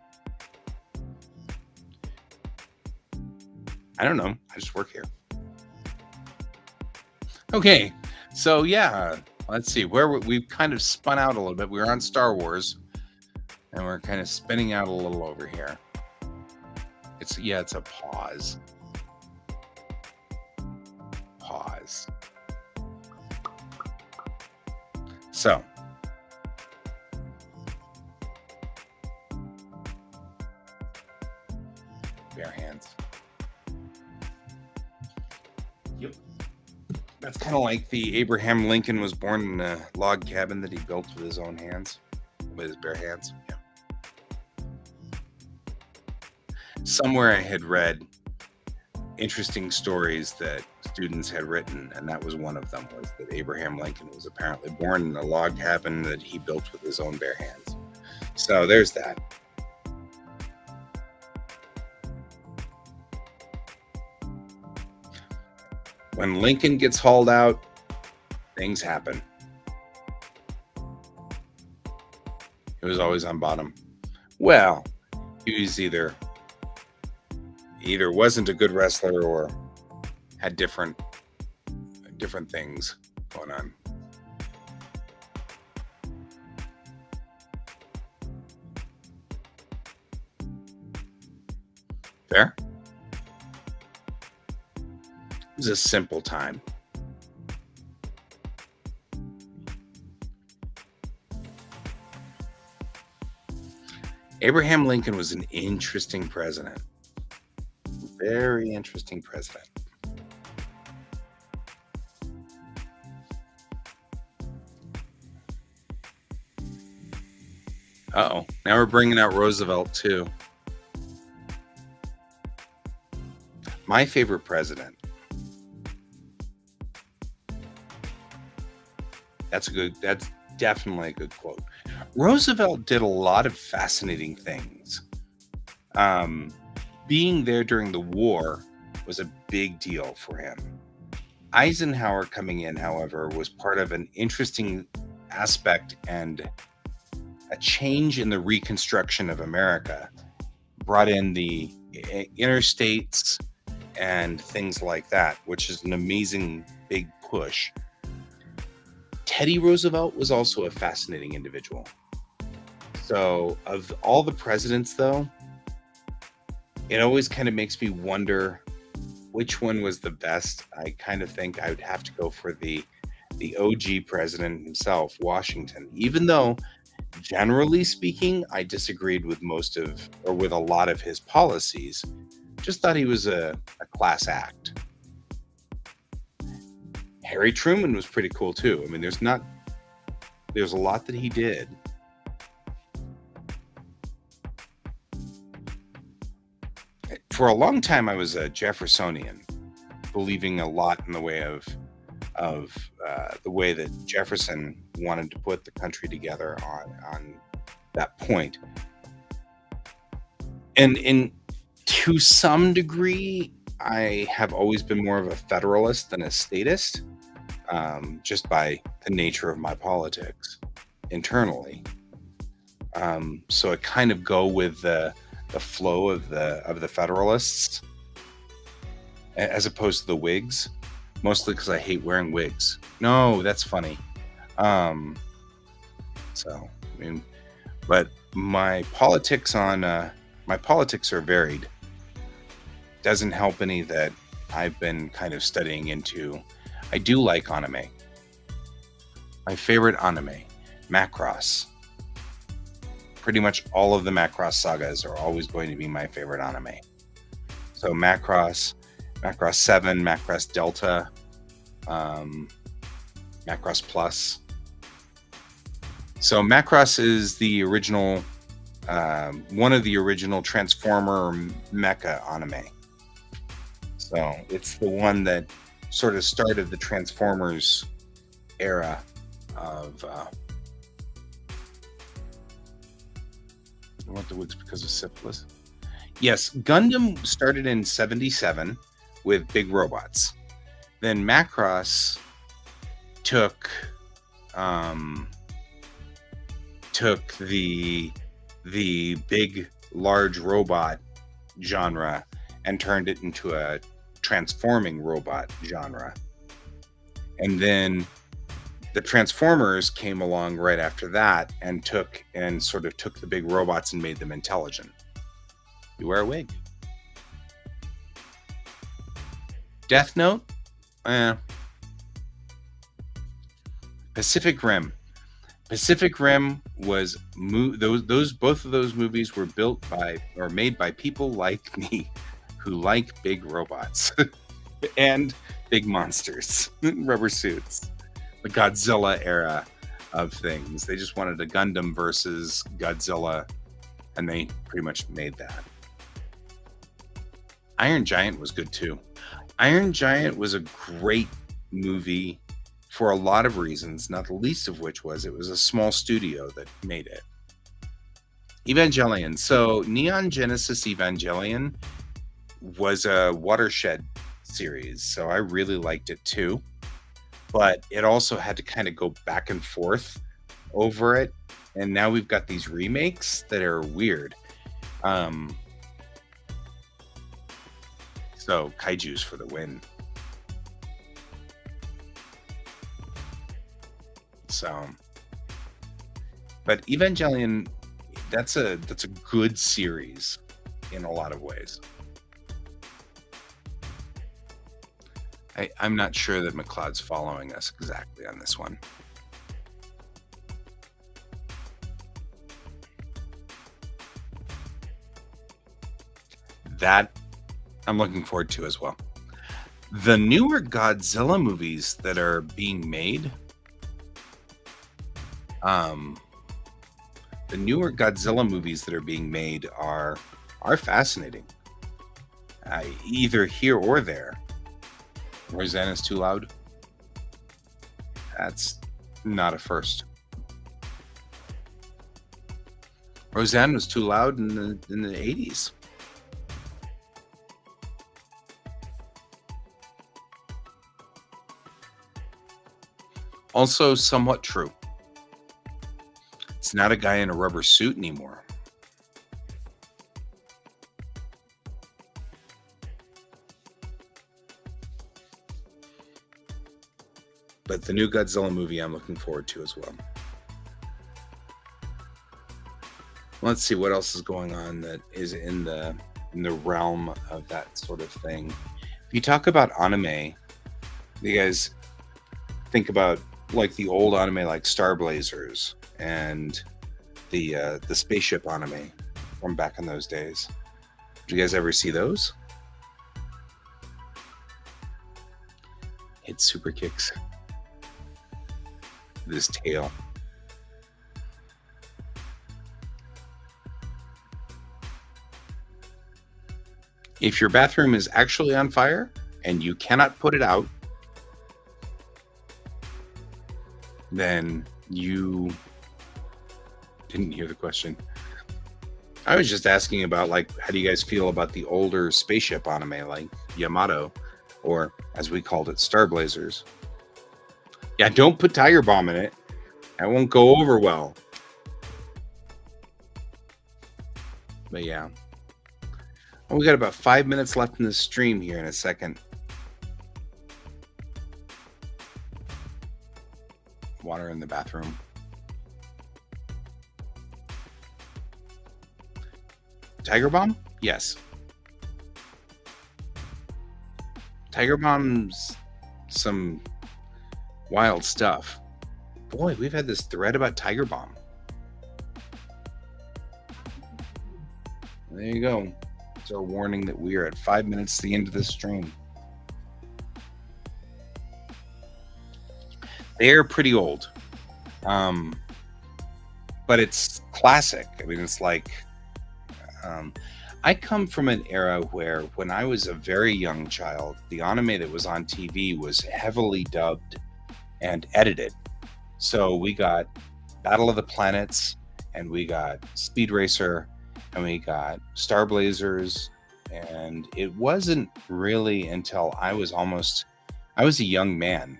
don't know. I just work here. Okay, so yeah, let's see where we've kind of spun out a little bit. We were on Star Wars, and we're kind of spinning out a little over here. It's a pause. Pause. So. Bare hands. Yep. That's kind of like the Abraham Lincoln was born in a log cabin that he built with his own hands, with his bare hands. Yeah. Somewhere I had read interesting stories that students had written, and that was one of them, was that Abraham Lincoln was apparently born in a log cabin that he built with his own bare hands. So there's that. When Lincoln gets hauled out, things happen. He was always on bottom. Well, he was either wasn't a good wrestler or had different things going on. Fair? It was a simple time. Abraham Lincoln was an interesting president. Very interesting president. Uh-oh. Now we're bringing out Roosevelt, too. My favorite president. That's definitely a good quote. Roosevelt did a lot of fascinating things. Being there during the war was a big deal for him. Eisenhower coming in, however, was part of an interesting aspect and a change in the reconstruction of America. Brought in the interstates and things like that, which is an amazing big push. Teddy Roosevelt was also a fascinating individual. So of all the presidents, though, it always kind of makes me wonder which one was the best. I kind of think I would have to go for the OG president himself, Washington, even though generally speaking, I disagreed with with a lot of his policies. Just thought he was a class act. Harry Truman was pretty cool too. I mean, there's a lot that he did. For a long time, I was a Jeffersonian, believing a lot in the way of the way that Jefferson wanted to put the country together on that point. And to some degree, I have always been more of a federalist than a statist, just by the nature of my politics internally. So I kind of go with the flow of the Federalists as opposed to the Whigs, mostly because I hate wearing wigs. No, that's funny. So I mean, but my politics are varied. Doesn't help any that I've been kind of studying into. I do like anime. My favorite anime, Macross. pretty much all of the Macross sagas are always going to be my favorite anime. So Macross, Macross 7, Macross Delta, Macross Plus. So Macross is the original, one of the original Transformer mecha anime. So it's the one that sort of started the Transformers era of went to woods because of syphilis. Yes, Gundam started in 77 with big robots. Then Macross took the big large robot genre and turned it into a transforming robot genre. And then the Transformers came along right after that and took the big robots and made them intelligent. You wear a wig. Death Note? Pacific Rim. Pacific Rim was both of those movies were made by people like me who like big robots and big monsters, rubber suits. The Godzilla era of things. They just wanted a Gundam versus Godzilla, and they pretty much made that. Iron Giant was good too. Iron Giant was a great movie for a lot of reasons, not the least of which was it was a small studio that made it. Evangelion. So Neon Genesis Evangelion was a watershed series, so I really liked it too. But it also had to kind of go back and forth over it. And now we've got these remakes that are weird. So Kaiju's for the win. So, but Evangelion, that's a good series in a lot of ways. I'm not sure that McLeod's following us exactly on this one. That I'm looking forward to as well. The newer Godzilla movies that are being made, are fascinating. Either here or there. Rosanna's too loud. That's not a first. Roseanne was too loud in the 80s. Also somewhat true. It's not a guy in a rubber suit anymore. But the new Godzilla movie I'm looking forward to as well. Let's see what else is going on that is in the realm of that sort of thing. If you talk about anime, you guys think about like the old anime like Star Blazers and the spaceship anime from back in those days. Did you guys ever see those? Hit super kicks. This tail. If your bathroom is actually on fire and you cannot put it out, then you didn't hear the question. I was just asking about, like, how do you guys feel about the older spaceship anime like Yamato, or as we called it, Star Blazers? Yeah, don't put Tiger Bomb in it. That won't go over well. But yeah. We got about 5 minutes left in the stream here in a second. Water in the bathroom. Tiger Bomb? Yes. Tiger Bomb's some wild stuff. Boy, we've had this thread about Tiger Bomb. There you go. It's our warning that we are at 5 minutes to the end of this stream. They're pretty old. But it's classic. I mean, it's like, I come from an era where when I was a very young child, the anime that was on TV was heavily dubbed and edited. So we got Battle of the Planets, and we got Speed Racer, and we got Star Blazers, and it wasn't really until I was a young man.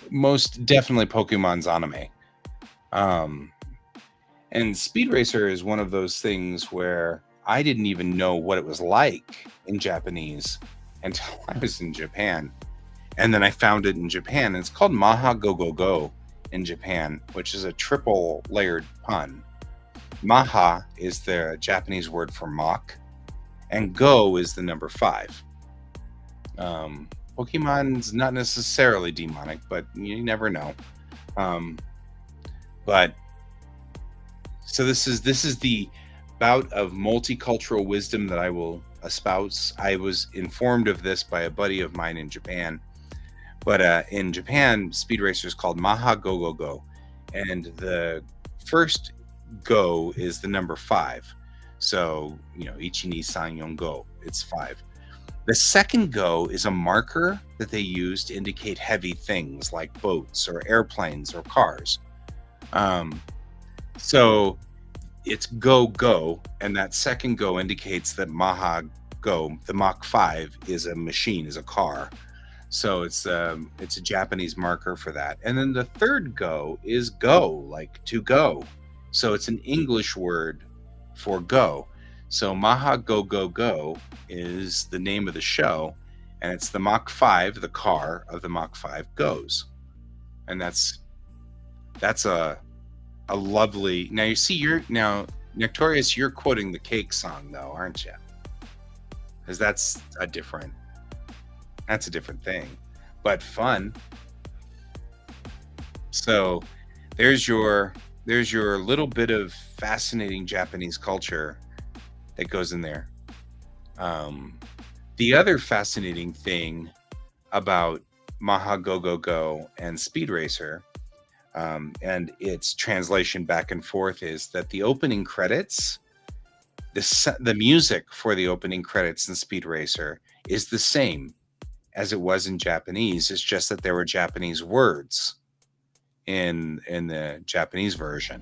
Most definitely Pokemon's anime. And Speed Racer is one of those things where I didn't even know what it was like in Japanese until I was in Japan. And then I found it in Japan, and it's called Maha Go Go Go in Japan, which is a triple layered pun. Maha is the Japanese word for mock, and Go is the number 5. Pokemon's not necessarily demonic, but you never know. But so this is the bout of multicultural wisdom that I will espouse. I was informed of this by a buddy of mine in Japan. But in Japan, Speed Racer is called Maha Go Go Go, and the first go is the number 5. So, Ichi ni san yon go, it's 5. The second go is a marker that they use to indicate heavy things like boats or airplanes or cars. So it's go go, and that second go indicates that Maha Go, the Mach 5, is a machine, is a car. So it's a Japanese marker for that. And then the third go is go, like to go. So it's an English word for go. So Maha Go Go Go is the name of the show, and it's the Mach 5, the car of the Mach 5 goes. And that's a lovely. Now you see, Nectorious, you're quoting the Cake song though, aren't you? Because that's a different thing, but fun. So there's your little bit of fascinating Japanese culture that goes in there. The other fascinating thing about Maha Go Go Go and Speed Racer, and its translation back and forth, is that the opening credits, the music for the opening credits in Speed Racer is the same as it was in Japanese. It's just that there were Japanese words in the Japanese version,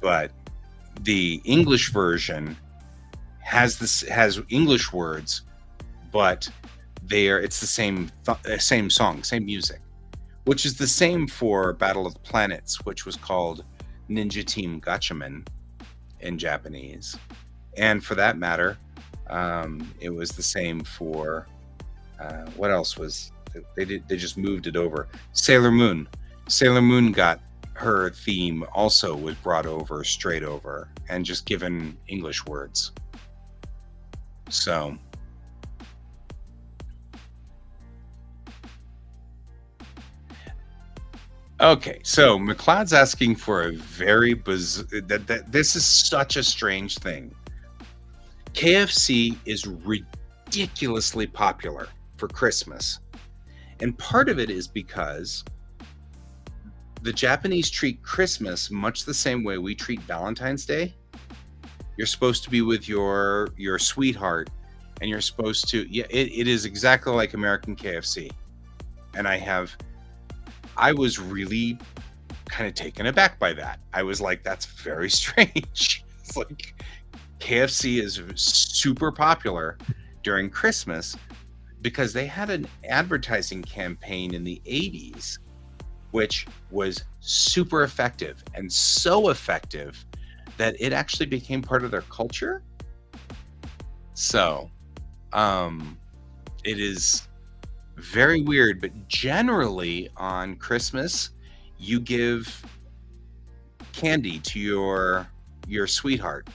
but the English version has English words, but it's the same song, same music, which is the same for Battle of the Planets, which was called Ninja Team Gatchaman in Japanese, and for that matter, it was the same for what else was they just moved it over. Sailor Moon got her theme, also was brought over straight over and just given English words. So okay, so McLeod's asking for a very that this is such a strange thing. KFC is ridiculously popular for Christmas, and part of it is because the Japanese treat Christmas much the same way we treat Valentine's Day. You're supposed to be with your sweetheart, and you're supposed to, it is exactly like American KFC. And I was really kind of taken aback by that. I was like, that's very strange. It's like KFC is super popular during Christmas because they had an advertising campaign in the 80s which was super effective, and so effective that it actually became part of their culture. So it is very weird, but generally on Christmas you give candy to your sweetheart.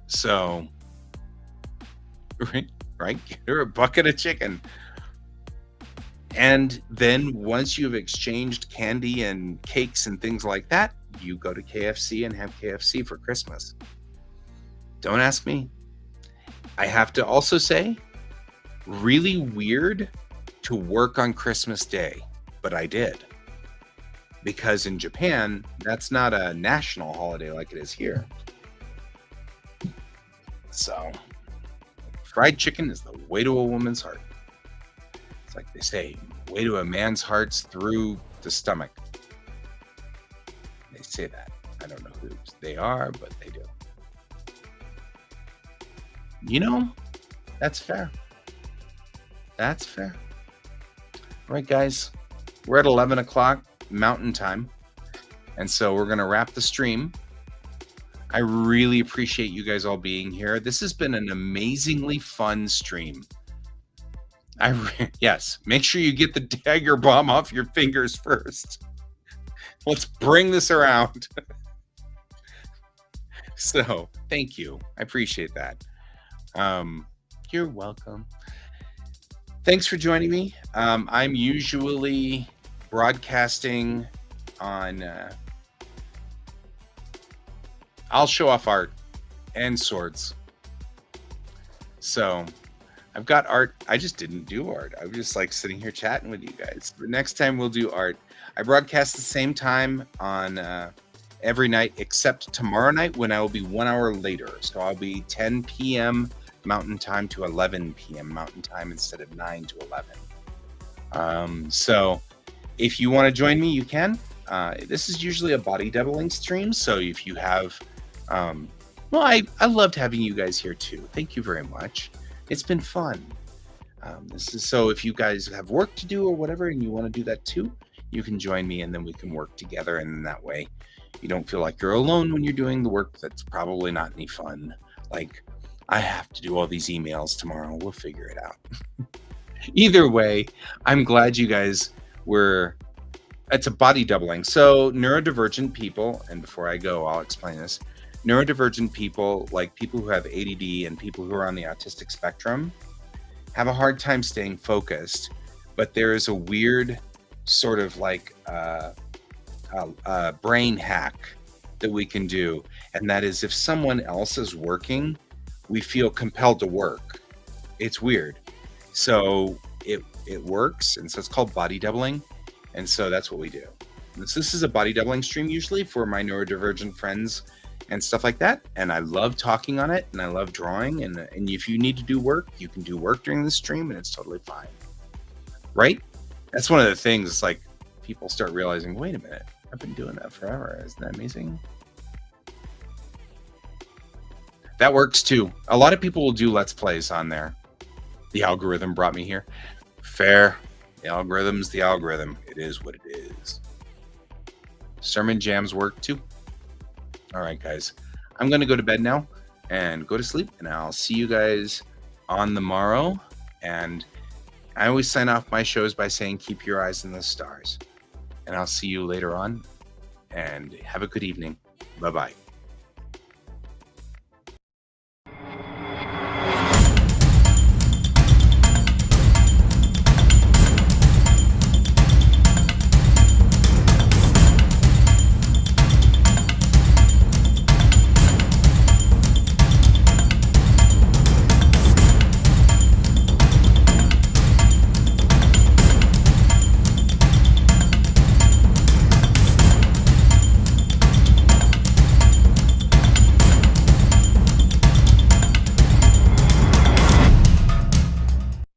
So right, get her a bucket of chicken. And then once you've exchanged candy and cakes and things like that, you go to KFC and have KFC for Christmas. Don't ask me. I have to also say, really weird to work on Christmas Day, but I did. Because in Japan, that's not a national holiday like it is here. So, fried chicken is the way to a woman's heart. It's like they say, way to a man's heart's through the stomach. They say that. I don't know who they are, but they do. You know, that's fair. That's fair. All right, guys, we're at 11 o'clock Mountain Time. And so we're going to wrap the stream. I really appreciate you guys all being here. This has been an amazingly fun stream. Yes, make sure you get the dagger bomb off your fingers first. Let's bring this around. So, thank you. I appreciate that. You're welcome. Thanks for joining me. I'm usually broadcasting on I'll show off art and swords. So I've got art. I just didn't do art. I was just like sitting here chatting with you guys. The next time we'll do art. I broadcast the same time on every night except tomorrow night when I will be 1 hour later. So I'll be 10 p.m. Mountain Time to 11 p.m. Mountain Time instead of 9 to 11. So if you want to join me, you can. This is usually a body doubling stream. So if you have, well, I loved having you guys here too. Thank you very much. It's been fun. This is so if you guys have work to do or whatever, and you want to do that too, you can join me and then we can work together. And in that way, you don't feel like you're alone when you're doing the work that's probably not any fun. Like, I have to do all these emails tomorrow. We'll figure it out. Either way, I'm glad you guys were. It's a body doubling. So neurodivergent people, and before I go, I'll explain this. Neurodivergent people, like people who have ADD and people who are on the autistic spectrum, have a hard time staying focused. But there is a weird sort of like brain hack that we can do. And that is if someone else is working, we feel compelled to work. It's weird. So it works. And so it's called body doubling. And so that's what we do. This is a body doubling stream usually for my neurodivergent friends and stuff like that. And I love talking on it and I love drawing. And if you need to do work, you can do work during the stream and it's totally fine. Right? That's one of the things. It's like people start realizing, wait a minute, I've been doing that forever. Isn't that amazing? That works too. A lot of people will do Let's Plays on there. The algorithm brought me here. Fair. The algorithm's the algorithm. It is what it is. Sermon jams work too. All right, guys. I'm going to go to bed now and go to sleep. And I'll see you guys on the morrow. And I always sign off my shows by saying, keep your eyes on the stars. And I'll see you later on. And have a good evening. Bye-bye.